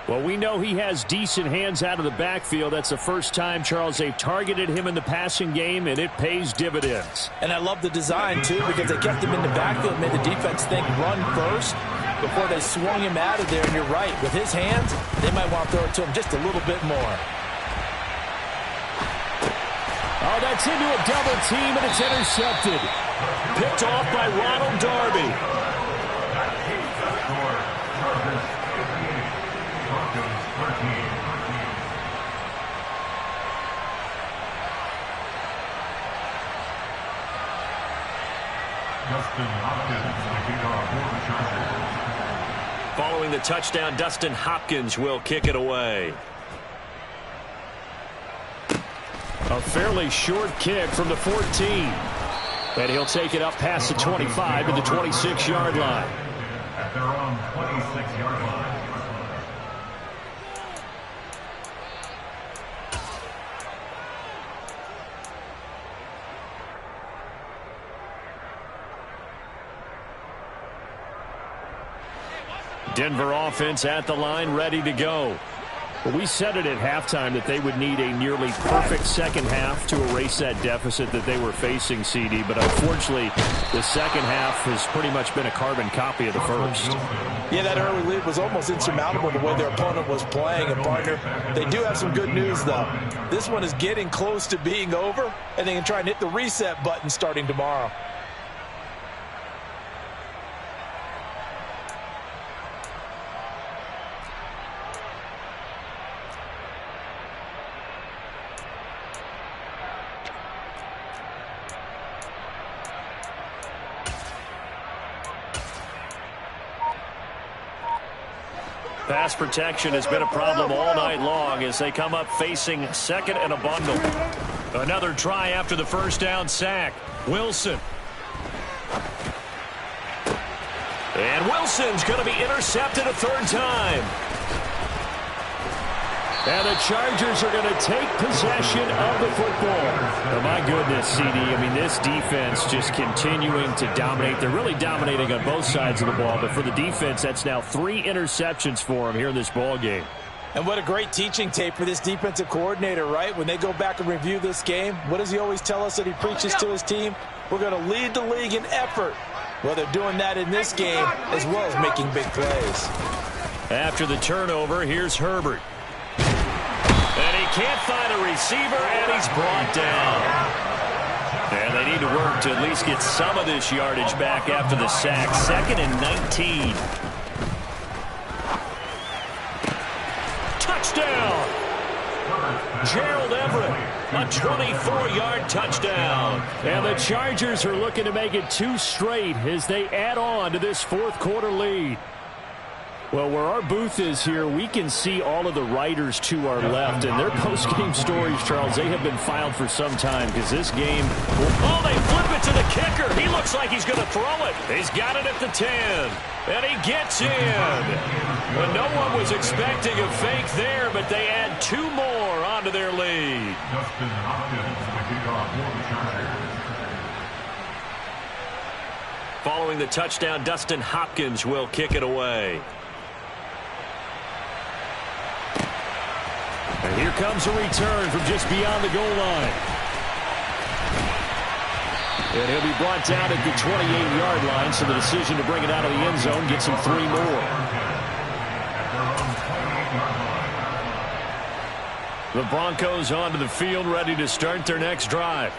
Well, we know he has decent hands out of the backfield. That's the first time, Charles, they've targeted him in the passing game, and it pays dividends. And I love the design, too, because they kept him in the backfield, made the defense think run first before they swung him out of there. And you're right, with his hands, they might want to throw it to him just a little bit more. Oh, that's into a double team, and it's intercepted. Picked off by Ronald Darby. Following the touchdown, Dustin Hopkins will kick it away. A fairly short kick from the 14. And he'll take it up past the 25 to the 26-yard line. At their own 26-yard line. Denver offense at the line, ready to go. Well, we said it at halftime that they would need a nearly perfect second half to erase that deficit that they were facing, CD. But unfortunately, the second half has pretty much been a carbon copy of the first. Yeah, that early lead was almost insurmountable the way their opponent was playing. And, partner, they do have some good news, though. This one is getting close to being over, and they can try and hit the reset button starting tomorrow. Pass protection has been a problem all night long as they come up facing second and a bundle. Another try after the first down sack. Wilson. And Wilson's going to be intercepted a third time. And the Chargers are going to take possession of the football. Oh, my goodness, CD. I mean, this defense just continuing to dominate. They're really dominating on both sides of the ball. But for the defense, that's now 3 interceptions for them here in this ball game. And what a great teaching tape for this defensive coordinator, right? When they go back and review this game, what does he always tell us that he preaches to his team? We're going to lead the league in effort. Well, they're doing that in this game as well as making big plays. After the turnover, here's Herbert. And he can't find a receiver, and he's brought down. And they need to work to at least get some of this yardage back after the sack. 2nd and 19. Touchdown! Gerald Everett, a 24-yard touchdown. And the Chargers are looking to make it 2 straight as they add on to this fourth quarter lead. Well, where our booth is here, we can see all of the writers to our left, and their post-game stories, Charles, they have been filed for some time because this game... Oh, they flip it to the kicker. He looks like he's going to throw it. He's got it at the 10, and he gets in. Well, no one was expecting a fake there, but they add 2 more onto their lead. Following the touchdown, Dustin Hopkins will kick it away. And here comes a return from just beyond the goal line. And he'll be brought down at the 28-yard line, so the decision to bring it out of the end zone gets him 3 more. The Broncos onto the field, ready to start their next drive.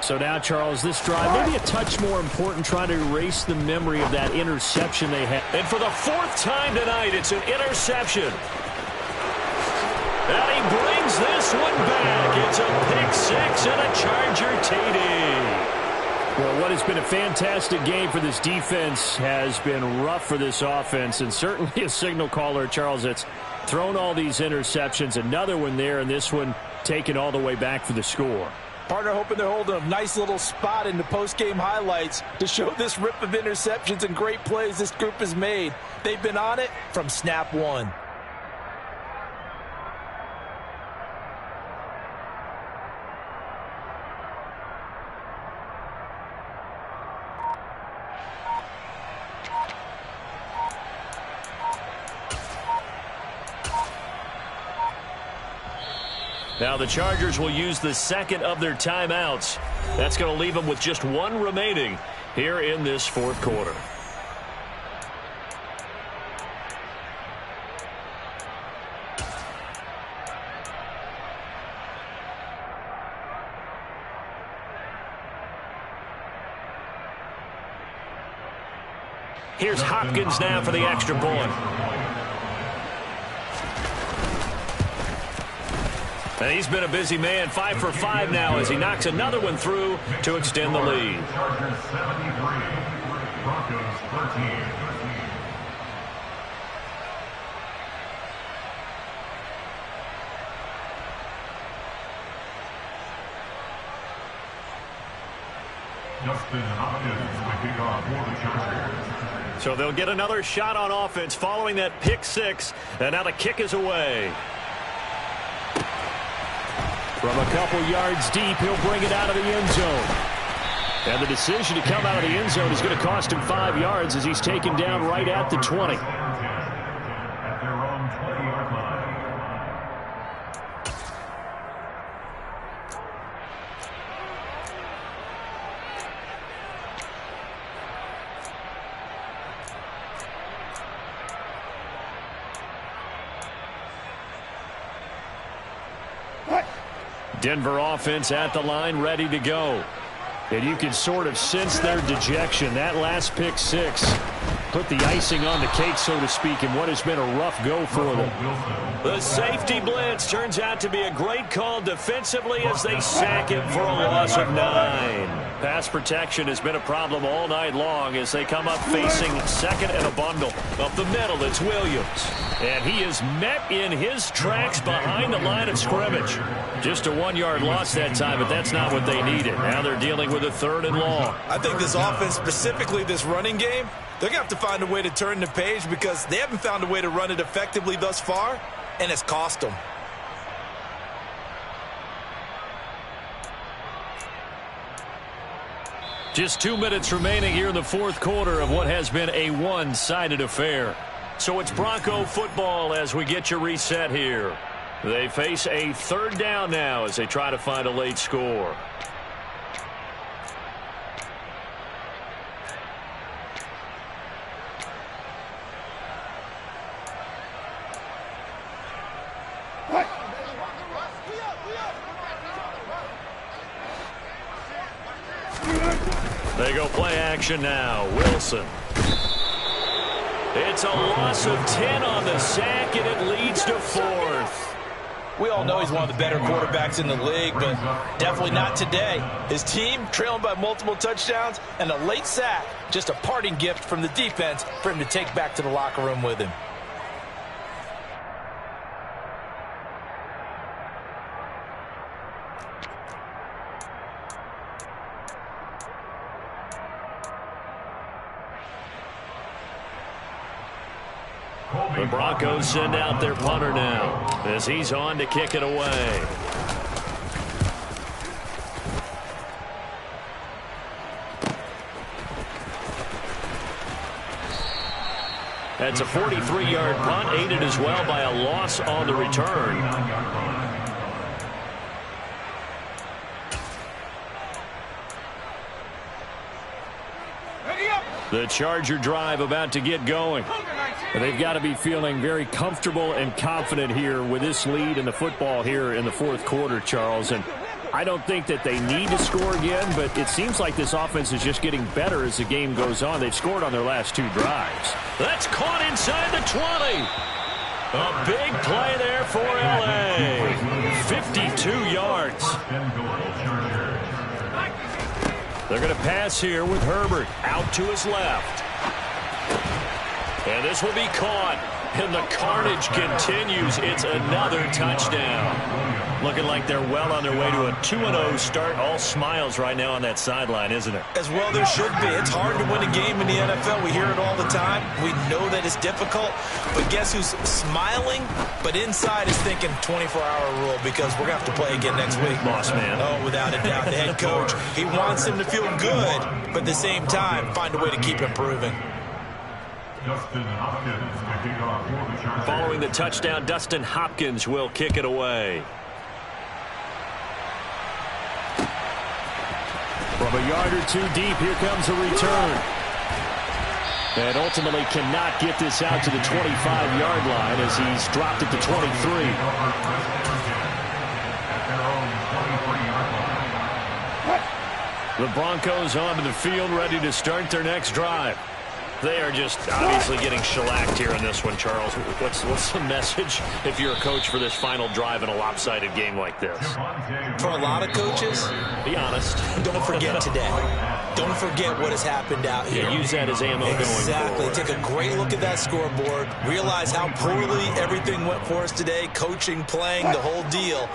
So now, Charles, this drive maybe a touch more important, trying to erase the memory of that interception they had. And for the 4th time tonight, it's an interception. And he brings this one back. It's a pick 6 and a Charger TD. Well, what has been a fantastic game for this defense has been rough for this offense, and certainly a signal caller, Charles, that's thrown all these interceptions. Another one there, and this one taken all the way back for the score. Partner hoping they're holding a nice little spot in the post-game highlights to show this rip of interceptions and great plays this group has made. They've been on it from snap 1. Now the Chargers will use the 2nd of their timeouts. That's going to leave them with just 1 remaining here in this 4th quarter. Here's Hopkins now for the extra point. And he's been a busy man, 5 for 5 now as he knocks another one through to extend the lead. Chargers 73, Broncos 13. Dustin Hopkins the kickoff for the Chargers. So they'll get another shot on offense following that pick 6, and now the kick is away. From a couple yards deep, he'll bring it out of the end zone. And the decision to come out of the end zone is going to cost him 5 yards as he's taken down right at the 20. At their own 20-yard line. Denver offense at the line, ready to go. And you can sort of sense their dejection. That last pick six put the icing on the cake, so to speak, in what has been a rough go for them. The safety blitz turns out to be a great call defensively as they sack him for a loss of 9. Pass protection has been a problem all night long as they come up facing second and a bundle. Up the middle, it's Williams. And he is met in his tracks behind the line of scrimmage. Just a 1-yard loss that time, but that's not what they needed. Now they're dealing with a 3rd and long. I think this offense, specifically this running game, they're going to have to find a way to turn the page because they haven't found a way to run it effectively thus far, and it's cost them. Just 2 minutes remaining here in the 4th quarter of what has been a one-sided affair. So it's Bronco football as we get you reset here. They face a 3rd down now as they try to find a late score. They go play action now. Wilson. It's a loss of 10 on the sack, and it leads to 4th. We all know he's one of the better quarterbacks in the league, but definitely not today. His team trailing by multiple touchdowns, and a late sack, just a parting gift from the defense for him to take back to the locker room with him. The Broncos send out their punter now as he's on to kick it away. That's a 43-yard punt, aided as well by a loss on the return. The Charger drive about to get going. They've got to be feeling very comfortable and confident here with this lead in the football here in the 4th quarter, Charles. And I don't think that they need to score again, but it seems like this offense is just getting better as the game goes on. They've scored on their last 2 drives. That's caught inside the 20. A big play there for L.A. 52 yards. They're going to pass here with Herbert out to his left. And this will be caught. And the carnage continues. It's another touchdown. Looking like they're well on their way to a 2-0 start. All smiles right now on that sideline, isn't it? As well there should be. It's hard to win a game in the NFL. We hear it all the time. We know that it's difficult. But guess who's smiling? But inside is thinking 24-hour rule because we're going to have to play again next week. Boss man. Oh, without a doubt. The head coach, he wants him to feel good, but at the same time, find a way to keep improving. Following the touchdown, Dustin Hopkins will kick it away. From a yard or 2 deep, here comes a return. And ultimately cannot get this out to the 25-yard line as he's dropped at the 23. The Broncos onto the field, ready to start their next drive. They are just obviously getting shellacked here in this one, Charles. What's the message if you're a coach for this final drive in a lopsided game like this? For a lot of coaches, be honest. Don't forget today. Don't forget what has happened out here. Yeah, use that as ammo going forward. Exactly. Take a great look at that scoreboard. Realize how poorly everything went for us today. Coaching, playing, the whole deal.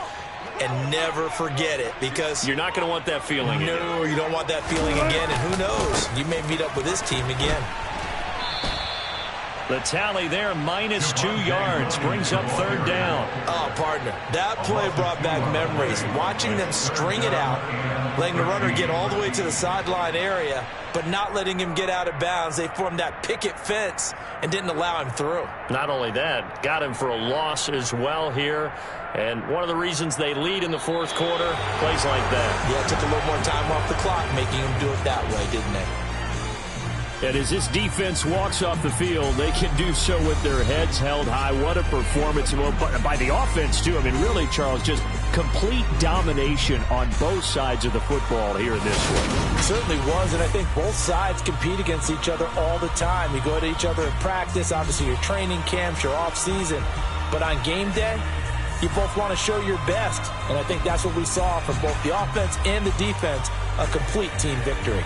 And never forget it because you're not going to want that feeling again. No, you don't want that feeling again. And who knows? You may meet up with this team again. The tally there, -2 yards, brings up 3rd down. Oh, partner, that play brought back memories. Watching them string it out, letting the runner get all the way to the sideline area, but not letting him get out of bounds. They formed that picket fence and didn't allow him through. Not only that, got him for a loss as well here. And one of the reasons they lead in the 4th quarter, plays like that. Yeah, it took a little more time off the clock, making him do it that way, didn't they? And as this defense walks off the field, they can do so with their heads held high. What a performance by the offense, too. I mean, really, Charles, just complete domination on both sides of the football here in this one. It certainly was, and I think both sides compete against each other all the time. You go to each other in practice, obviously your training camps, your off-season, but on game day, you both want to show your best, and I think that's what we saw from both the offense and the defense, a complete team victory.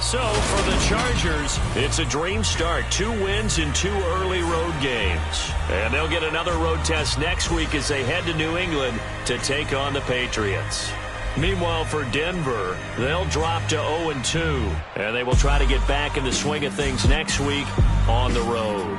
So, for the Chargers, it's a dream start. 2 wins in 2 early road games. And they'll get another road test next week as they head to New England to take on the Patriots. Meanwhile, for Denver, they'll drop to 0-2. And they will try to get back in the swing of things next week on the road.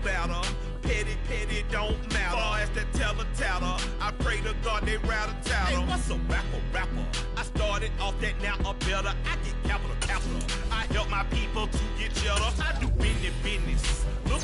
batter. Petty, petty don't matter. Far as that teller tatter, I pray to God they rattle tatter. Hey, what's a rapper? I started off that, now a better. I get capital. I help my people to get cheddar. I do business. Look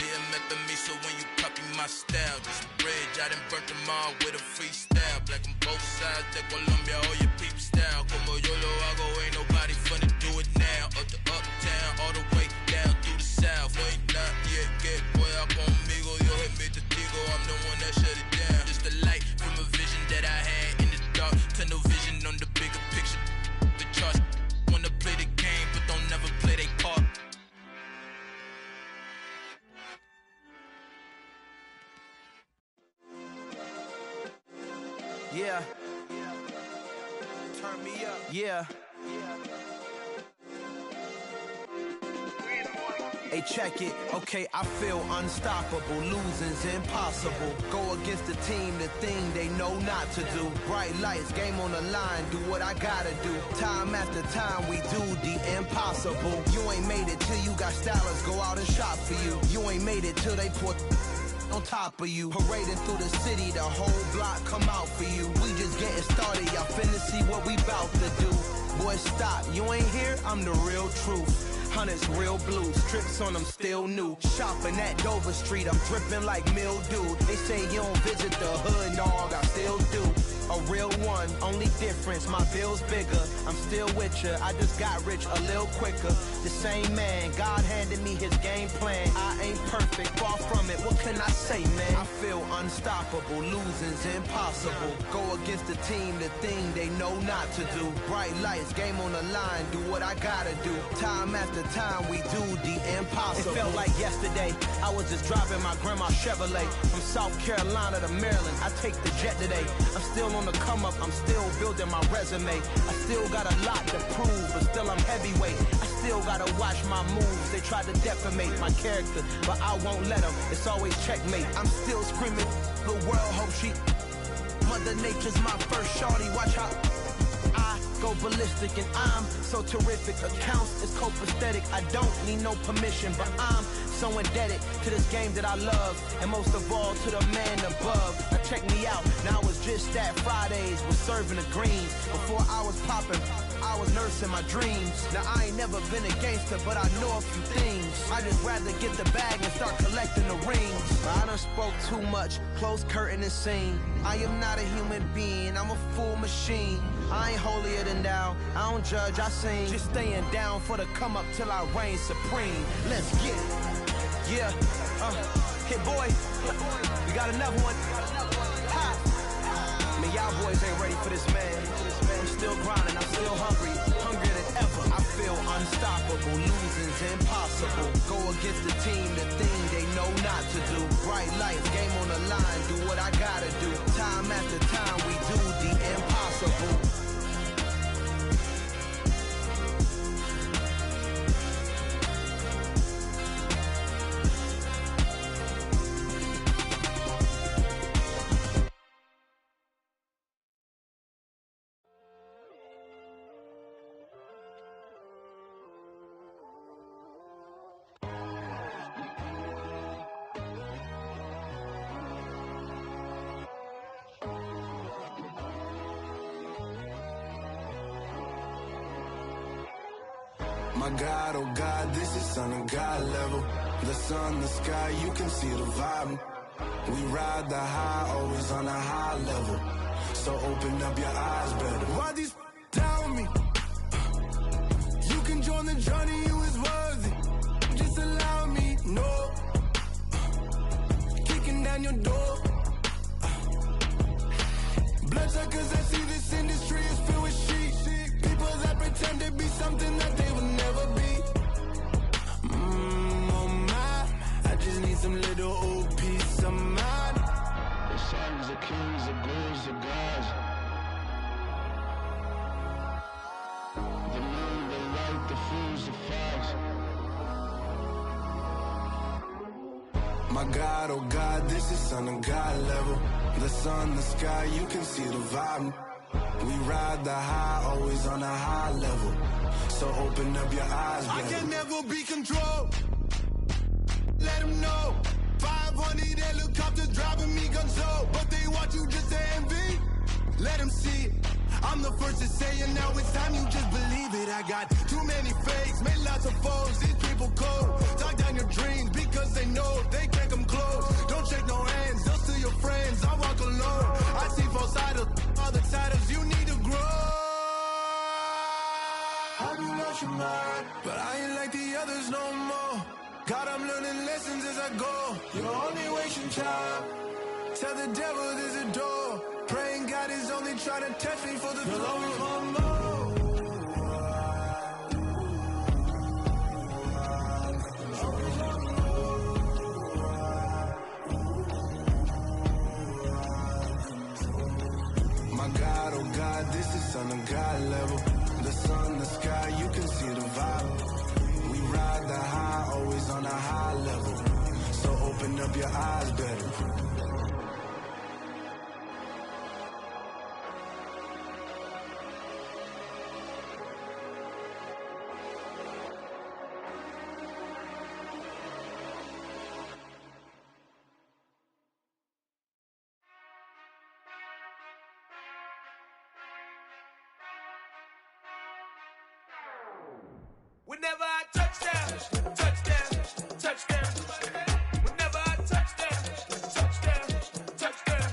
BMF and me, so when you copy my style, just a bridge, I done burnt them all with a freestyle. Black on both sides, de Colombia, all your peep style. Como yo lo hago, ain't nobody finna do it now. Up to uptown, all the way down through the south. Ain't not yet, get boya conmigo, yo es mi testigo, I'm the one that shut it down. Just a light from a vision that I had in the dark. Tunnel vision on the bigger picture. The charts wanna play the game, but don't never play their part. Yeah. Turn me up. Yeah. Hey, check it. Okay, I feel unstoppable. Losing's impossible. Go against the team, the thing they know not to do. Bright lights, game on the line. Do what I gotta do. Time after time, we do the impossible. You ain't made it till you got stylers go out and shop for you. You ain't made it till they put on top of you. Parading through the city, the whole block come out for you. We just getting started, y'all finna see what we bout to do. Boy, stop, you ain't here, I'm the real truth. Hunters real blue, strips on them still new. Shopping at Dover Street, I'm dripping like mildew. They say you don't visit the hood, dog, I still do. A real one, only difference, my bill's bigger. I'm still with ya, I just got rich a little quicker. The same man, God handed me his game plan. I ain't perfect, far from it, what can I say, man? I feel unstoppable, losing's impossible. Go against the team, the thing they know not to do. Bright lights, game on the line, do what I gotta do. Time after time, we do the impossible. It felt like yesterday, I was just driving my grandma's Chevrolet. From South Carolina to Maryland, I take the jet today. I'm still on the come up, I'm still building my resume. I still got a lot to prove, but still I'm heavyweight. I still gotta watch my moves. They try to defamate my character, but I won't let them. It's always checkmate. I'm still screaming, the world hope she. Mother Nature's my first shorty, watch how I go ballistic and I'm so terrific. Accounts is copacetic, I don't need no permission, but I'm so indebted to this game that I love, and most of all to the man above. Now check me out, now it's just that Fridays was serving the greens. Before I was popping, I was nursing my dreams. Now I ain't never been a gangster, but I know a few things. I just rather get the bag and start collecting the rings. I done spoke too much, close curtain and scene. I am not a human being, I'm a full machine. I ain't holier than thou, I don't judge, I sing. Just staying down for the come up till I reign supreme. Let's get it. Yeah, hit boy, we got another one. Ha! Man, y'all boys ain't ready for this, man. I'm still grinding, I'm still hungry, hungrier than ever. I feel unstoppable, losing's impossible. Go against the team, the thing they know not to do. Bright lights, game on the line, do what I gotta do. Time after time, we do the impossible. My God, oh God, this is son of God level. The sun, the sky, you can see the vibe. We ride the high, always on a high level. So open up your eyes better. Why these tell me? You can join the journey, you is worthy. Just allow me, no. Kicking down your door. Bloodsuckers, I see this industry is filled with sheep. People that pretend to be something that they will never be. Oh my, I just need some little old peace of mind. The sons, the kings, the ghouls, the gods. The moon, the light, the fools, the facts. My God, oh God, this is son of God level. The sun, the sky, you can see the vibe. We ride the high, always on a high level. So open up your eyes, baby. I can never be controlled. Let them know. 500 helicopters driving me gonzo. But they want you just to envy. Let them see it. I'm the first to say it, now it's time you just believe it. I got too many fakes, made lots of foes. These people cold. Talk down your dreams because they know they but I ain't like the others no more. God, I'm learning lessons as I go. You're only wasting time. Tell the devil there's a door. Praying God is only trying to test me for the throne. You'll always want more. My God, oh God, this is on a God level. The sun, the sky, you can see the vibe. We ride the high, always on a high level. So open up your eyes better. Whenever I touchdown, touchdown, touchdown. Whenever I touchdown, touchdown, touchdown.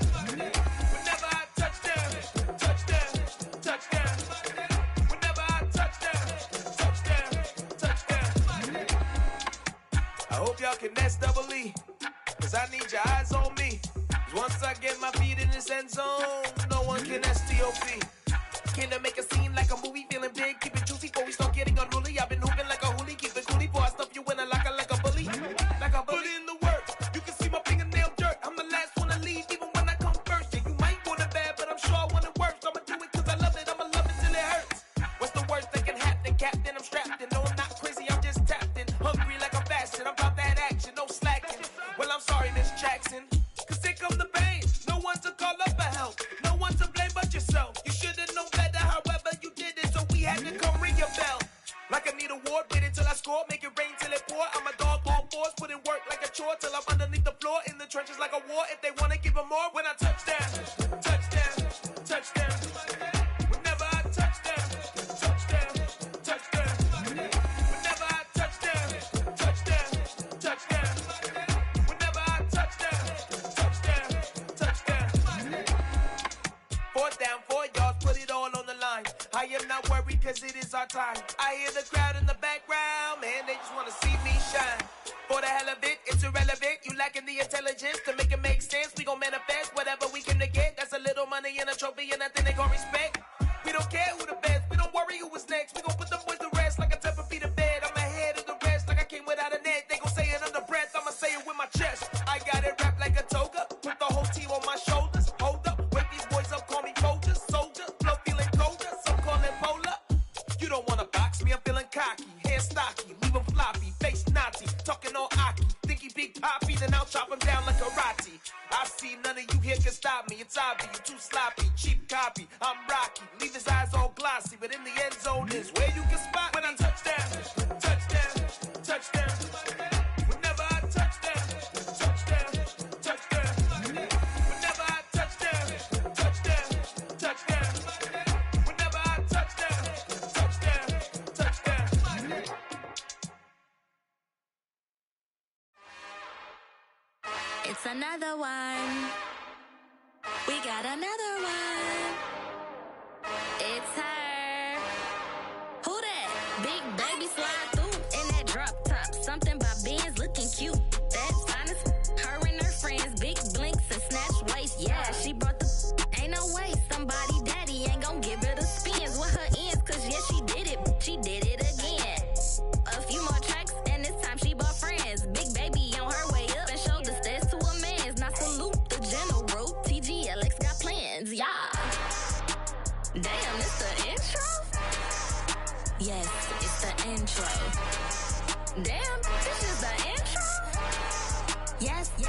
Whenever I touchdown, touchdown, touchdown. Whenever I touchdown, touchdown, touchdown. I hope y'all can S-double-E, cause I need your eyes on me. Cause once I get my feet in this end zone, no one can S-T-O-P. Came to make a scene like a movie, feeling big, keep it juicy before we start getting unruly. I've been hooping like a hoolie, keep it coolie before I stuff you in a locker like a bully. Like a bully. Put in the work, you can see my fingernail dirt. I'm the last one to leave, even when I come first. Yeah, you might want it bad, but I'm sure I want it worse. I'ma do it cause I love it, I'ma love it till it hurts. What's the worst that can happen, Captain? I'm strapped in, no I'm not crazy, I'm just tapped in. Hungry like I'm fasting, I'm about that action, no slacking. Well, I'm sorry, Miss Jackson, cause here come the pain. No one to call up for help, no one to blame but yourself. You should've known better, however you did it, so we had to come ring your bell. Like I need a award, wait until I score, make it rain till it pour. I'm a dog on fours, put in work like a chore till I'm underneath the floor, in the trenches like a war. If they wanna give them more, when I touchdown, touchdown, touchdown. Whenever I touchdown, touchdown, touchdown. Whenever I touchdown, touchdown, touchdown. Whenever I touchdown, touchdown, touchdown. 4th down, 4 yards, put it all on the line. I am not worried cause it is our time. I hear the crowd in the background, man, they just wanna see me shine. For the hell of it, it's irrelevant. You lacking the intelligence to make it make sense. We gon' manifest whatever we came to get. That's a little money and a trophy and nothing they gon' respect. We don't care who the best, we don't worry who was next. We gon' put them boys to rest like a Tempur-Pedic to bed. I'm ahead of the rest like I came without a net. They gon' say it under breath, I'ma say it with my chest. I got it wrapped like a toga, put the whole team on my shoulders. Hold up, wake these boys up, call me Folger, soldier. Flow feeling colder, some call it polar. You don't wanna box me, I'm feeling cocky. Hair stocky, leave him floppy, face naughty. Talking all aki, think he big poppy, then I'll chop him down like karate. I see none of you here can stop me. It's obvious, you too sloppy, cheap copy. I'm Rocky, leave his eyes all glossy, but in the end zone is where you can spot when I touchdown, touchdown, touchdown. Whenever I touchdown, touchdown, touchdown. Whenever I touchdown, touchdown, touchdown. Whenever I touchdown, touchdown, touchdown. It's another one. We got another one. It's her. Who that? Big baby slide through in that drop top. Something about Benz looking cute. That's honest. Her and her friends, big blinks and snatch waist. Yeah, she brought the. Ain't no way somebody daddy ain't gon' give her the spins with her ends. Cause yeah, she did it. She did it again. A few more tracks and this time she bought friends. Big baby on her way up and showed the stairs to a man's. Now salute the general. TGLX got plans, yeah. Damn, it's the intro? Yes, it's the intro. Damn, this is the intro? Yes, it's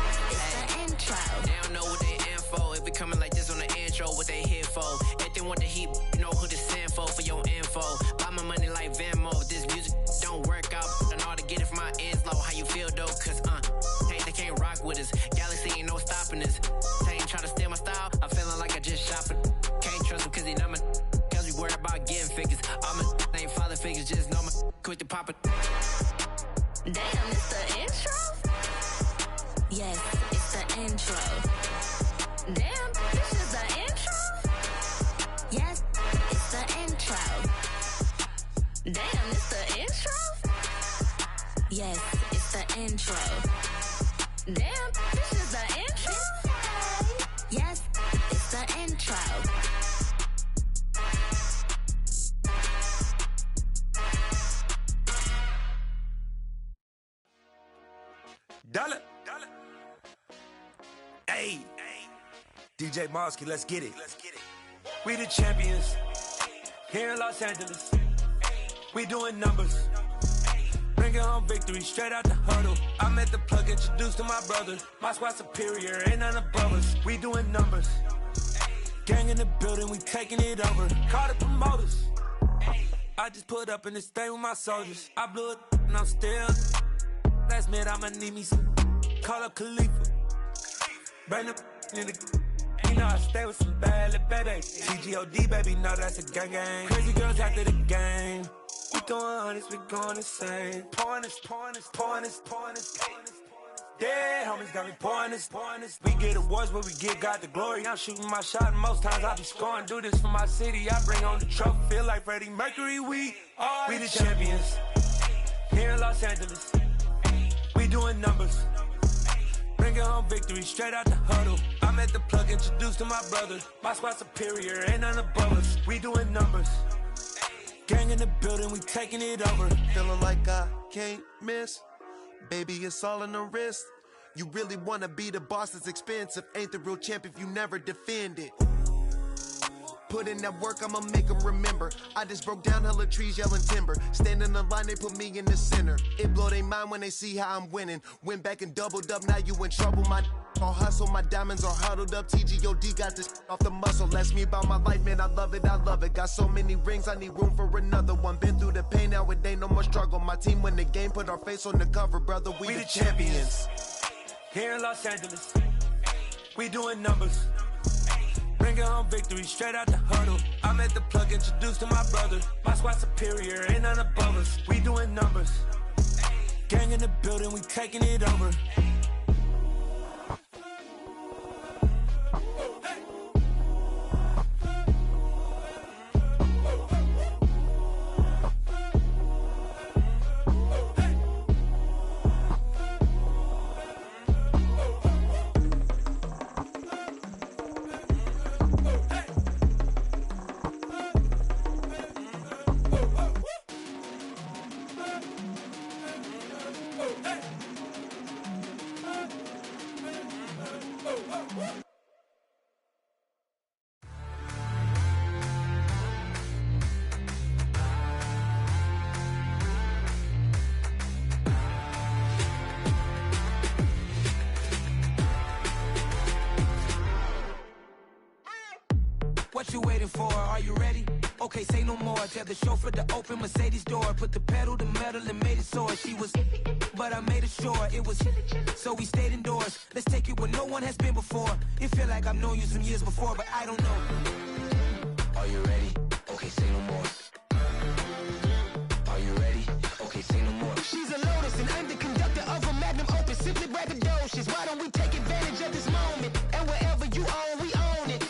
the intro. They don't know what they in for. If we coming like this on the intro, what they here for? If they want the heat, you know who to send for your info. Buy my money like Venmo. This music don't work out. I know how to get it from my ends low. How you feel though? Cause hey, they can't rock with us. Galaxy ain't no stopping us. They ain't try to steal my style. I'm feeling like I just shopping. Can't trust him cause he know my. Cause we worried about getting figures. All my ain't father figures. Just know my quick to pop it. Damn, it's the intro? Yes, it's the intro. Damn, this is the intro? Yes, it's the intro. Damn, it's the intro? Yes, it's the intro. Damn, this is the intro? Yes, it's the intro. Dollar. Hey. DJ Mosky, let's get it. We the champions here in Los Angeles. We doing numbers. Bringing home victory straight out the huddle. I'm at the plug, introduced to my brother. My squad superior, ain't none above us. We doing numbers. Gang in the building, we taking it over. Call the promoters. I just put up in this thing with my soldiers. I blew it and I'm still. Last minute, I'ma need me some. Call up Khalifa. Bring the in the. You know I stay with some bad little baby. TGOD, baby, no, that's a gang gang. Crazy girls after the game. We throwing hundreds, we going insane. Pouring this. Dead homies got me pouring this. We get awards, but we give God the glory. I'm shooting my shot, and most times I be scoring. Do this for my city, I bring on the trophy. Feel like Freddie Mercury, we the champions. Here in Los Angeles, we doing numbers. Bringing home victory straight out the huddle. I'm at the plug, introduced to my brother. My squad superior, ain't none above us. We doing numbers. Gang in the building, we taking it over. Feeling like I can't miss. Baby, it's all in the wrist. You really wanna be the boss, it's expensive. Ain't the real champ if you never defend it. Put in that work, I'ma make them remember. I just broke down hella trees, yelling timber. Stand in the line, they put me in the center. It blow their mind when they see how I'm winning. Went back and doubled up, now you in trouble. My all hustle, my diamonds are huddled up. TGOD got this off the muscle. That's me about my life, man, I love it. Got so many rings, I need room for another one. Been through the pain, now it ain't no more struggle. My team win the game, put our face on the cover, brother. We the champions. Here in Los Angeles, we doing numbers. Bringing home victory straight out the huddle. I'm at the plug, introduced to my brother. My squad superior, ain't none above us. We doing numbers. Gang in the building, we taking it over. What you waiting for? Are you ready? Okay, say no more. Tell the chauffeur to open Mercedes door. Put the pedal to metal and made it soar. She was, but I made it sure it was. So we stayed indoors. Let's take it where no one has been before. It feel like I've known you some years before, but I don't know. Are you ready? Okay, say no more. Are you ready? Okay, say no more. She's a Lotus and I'm the conductor of a magnum opus. Simply braggadocious. Why don't we take advantage of this moment? And wherever you own, we own it.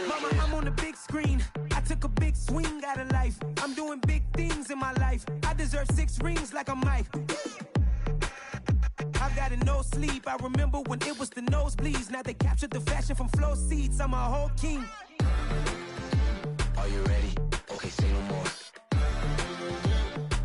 Mama, I'm on the big screen. I took a big swing out of life. I'm doing big things in my life. I deserve 6 rings like a Mike. I've got no sleep. I remember when it was the nosebleeds. Now they captured the fashion from flow seats. I'm a whole king. Are you ready? Okay, say no more.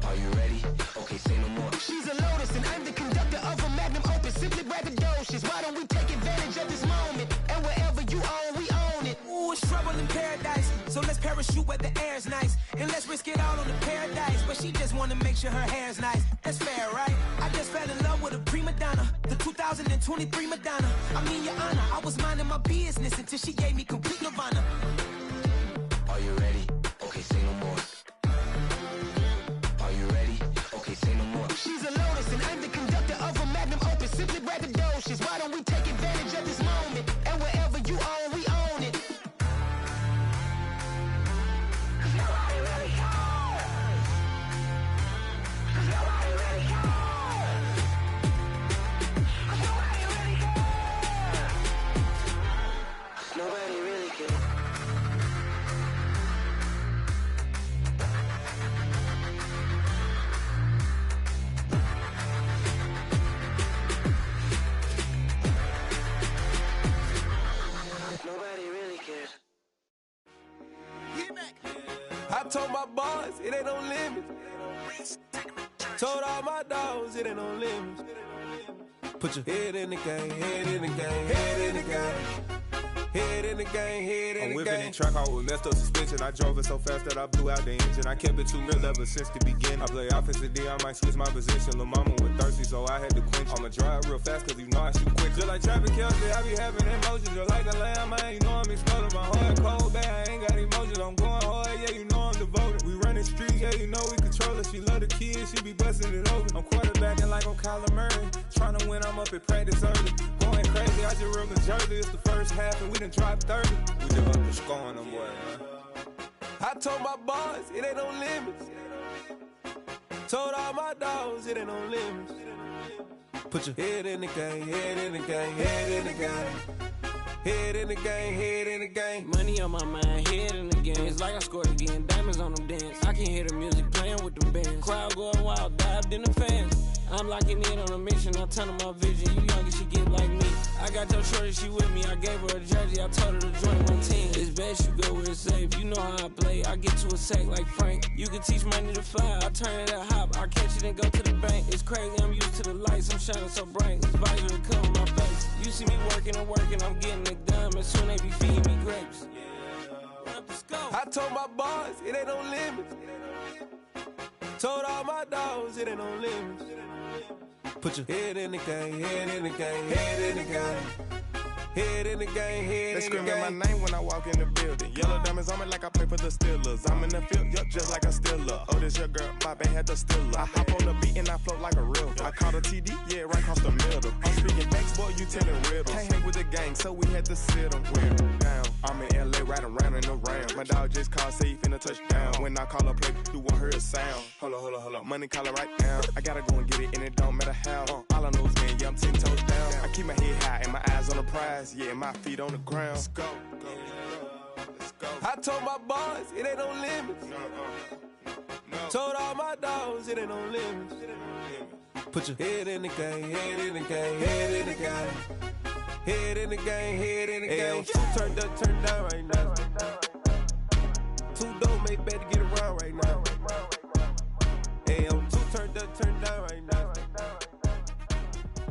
Are you ready? Okay, say no more. She's a Lotus and I'm the conductor of a magnum opus. Simply braggadocious. Why don't we take advantage of this moment? And wherever you own, we own it. Ooh, it's trouble in paradise. So let's parachute where the air's nice. And let's risk it all on the paradise. But she just wanna make sure her hair's nice. That's fair, right? I just fell in love with a prima donna. The 2023 Madonna. I mean, your honor, I was minding my business until she gave me complete nirvana. Are you ready? Okay, say no more. Are you ready? Okay, say no more. She's a Lotus and I'm the conductor of a magnum opus. Simply braggadocious. Why don't we take advantage of this moment? And wherever you own, we own it. Nobody really cares. Nobody really cares. told my boys, it ain't no limits. Told all my dogs, it ain't no limits. Put your head in the game, head in the game, head in the game. Head in the game, head in the game. I'm whipping in track, I was messed up suspension. I drove it so fast that I blew out the engine. I kept it too real ever since the beginning. I play offensive D, I might switch my position. Lil' mama was thirsty, so I had to quench. I'ma drive real fast, cause you know I shoot quick. Just like traffic Kelsey, I be having emotions. Just like a lamb, man, you know I'm exploding. My heart cold, bad, I ain't got emotions. I'm going hard, yeah, you know I'm devoted. We running streets, yeah, you know we control it. She love the kids, she be busting it over. I'm quarterbacking like I'm Kyler Murray. Trying to win, I'm up at practice early. Going crazy, I just real the jersey. It's the first half, and we done dropped 30. We just up to scoring them, boy, man. I told my boys, it ain't no limits. Told all my dogs, it ain't no limits. Put your head in the game, head in the game, head in the game. Head in the game, head in the game. Money on my mind, head in the game. It's like I scored again, diamonds on them dance. I can hear the music playing with them bands. Crowd going wild, dived in the fans. I'm locking in on a mission, I tell her my vision. You young and she get like me. I got your shorty, she with me. I gave her a jersey, I told her to join my team. It's best you go where it's safe. You know how I play. I get to a sack like Frank. You can teach money to fly. I turn it up hop. I catch it and go to the bank. It's crazy, I'm used to the lights. I'm shining so bright. This visor to cover my face. You see me working and working. I'm getting it done. And soon they be feeding me grapes. Let's go. I told my boys, it ain't no limits. Told all my dogs, it ain't no limits. Put your head in the game, head in the game, head in the game. Head in the game, head They in the game. screaming my name when I walk in the building. Yellow diamonds on me like I play for the Steelers. I'm in the field, yup, just like a Steeler. Oh, this your girl, my band had the Steeler. I hop on the beat and I float like a river. I caught a TD, yeah, right across the middle. I'm speaking facts, boy, you telling riddles. Can't hang with the gang, so we had to sit them down. I'm in LA, riding round and around. My dog just called, say he finna touchdown. When I call a play, you won't hear a sound. Hold up, money calling right now. I gotta go and get it, and it don't matter how. All I know is, man, yeah, I'm 10 toes down. I keep my head high and my eyes on the prize. Yeah, my feet on the ground. Let's go. Let's go. I told my boys, it ain't no limits. Told all my dogs, it ain't no limits. Put your head in the game, head in the game, head in the game. Head in the game, head in the game. Turned up, turned down right now. Too dope, make better get around right now. Hey, I'm too turned up, turned down right now.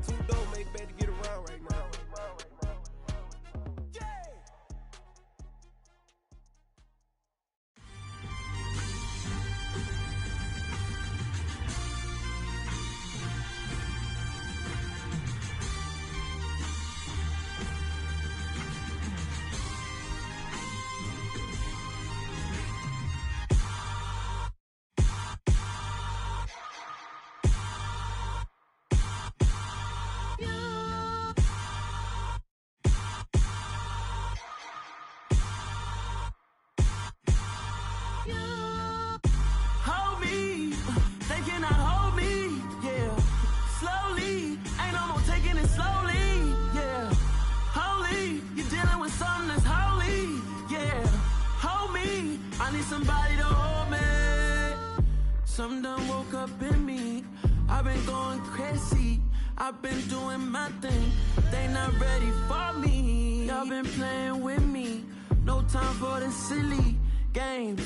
Too dope, make better get around right now. Hold me, they cannot hold me, yeah. Slowly, ain't no more taking it slowly, yeah. Holy, you're dealing with something that's holy, yeah. Hold me, I need somebody to hold me. Something done woke up in me, I've been going crazy. I've been doing my thing, they not ready for me. Y'all been playing with me, no time for the silly games.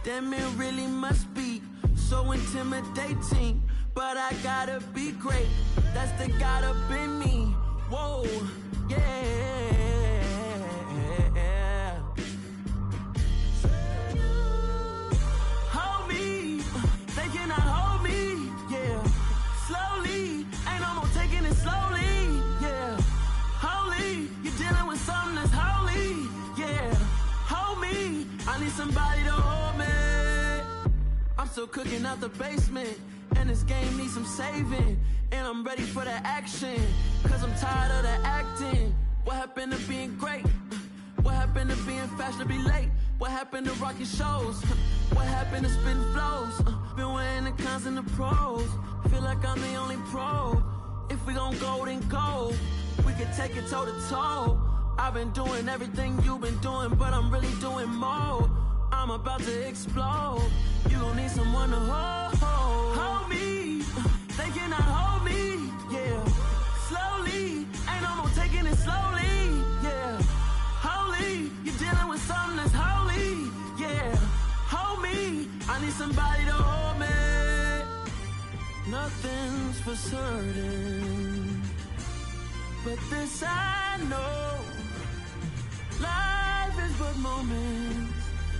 Damn, it really must be so intimidating, but I gotta be great. That's the God up in me. Whoa, yeah. Hold me, they cannot hold me, yeah. Slowly, ain't no more taking it slowly, yeah. Holy, you're dealing with something that's holy, yeah. Hold me, I need somebody to hold me. I'm still cooking out the basement, and this game needs some saving. And I'm ready for the action, cause I'm tired of the acting. What happened to being great? What happened to being fashionably late? What happened to rocking shows? What happened to spitting flows? Been wearing the cons and the pros. Feel like I'm the only pro. If we gon' go, then go. We could take it toe to toe. I've been doing everything you've been doing, but I'm really doing more. I'm about to explode. You gon' need someone to hold. Hold me, they cannot hold me, yeah. Slowly, ain't no more taking it slowly, yeah. Holy, you're dealing with something for certain, but this I know, life is but moments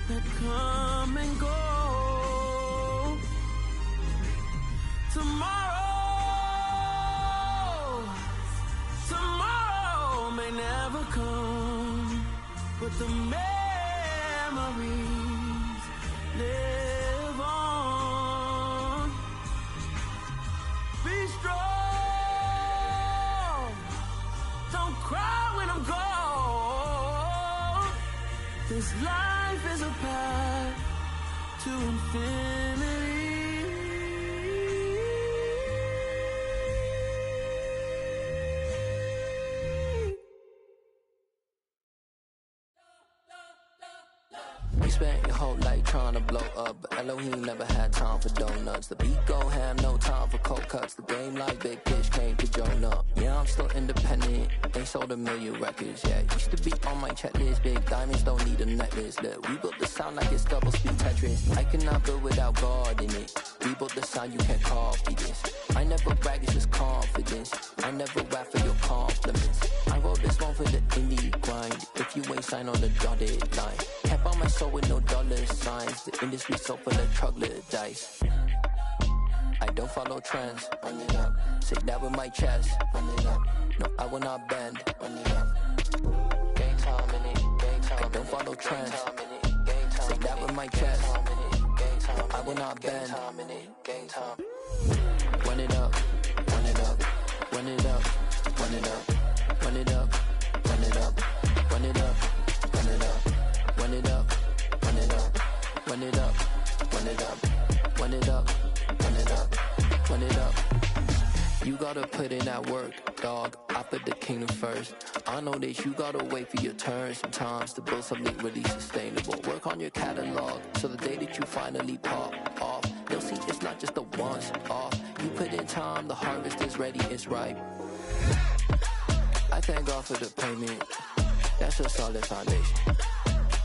that come and go. Tomorrow may never come, but the memories live on. Be strong, don't cry when I'm gone. This life is a path to infinity. You spent your whole life trying to blow up, but Elohim never had time for donuts. The beat go ham, no time for cold cuts. The game like Big Fish came to Jonah. Yeah, I'm still independent, they sold 1 million records. Yeah, used to be on my checklist. Big diamonds don't need a necklace. Look, we built the sound like it's double speed Tetris. I cannot build without God in it. We built the sound, you can't copy this. I never brag, it's just confidence. I never rap for your compliments. I wrote this one for the indie grind. If you ain't signed on the dotted line, can't buy my soul with no dollar signs. The industry so full of troglodytes. I don't follow trends. Run it up. Say that with my chest. Run it up. No, I will not bend. Run it up. Gang time in it. Gang time. I don't follow trends. Say that with my chest. I will not bend. Gang time. Run it up. Run it up. Run it up. Run it up. Run it up. Run it up. Run it up. Run it up. Run it up. Run it up. Run it up. Run it up. Run it up. Run it up. Run it up. You gotta put in that work, dog. I put the kingdom first. I know that you gotta wait for your turn sometimes to build something really sustainable. Work on your catalog, so the day that you finally pop off, they'll see it's not just a once off. You put in time, the harvest is ready, it's ripe. I thank God for the payment. That's a solid foundation.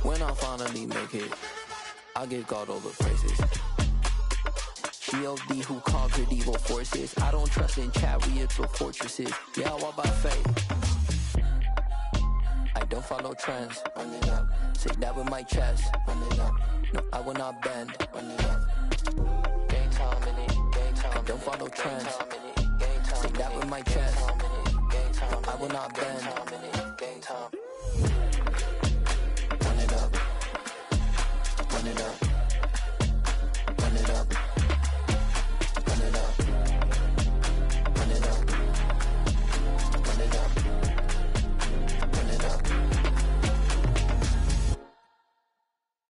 When I finally make it, I give God all the praises. G.O.D. who conquered evil forces. I don't trust in chariots or fortresses. Yeah, I walk by faith. I don't follow trends. Run it up. Say that with my chest. Run it up. No, I will not bend. Run it up. Gang time in it. Gang time. I don't follow trends. Say that with my chest. I will not bend. Gang time. Run it up. Run it up.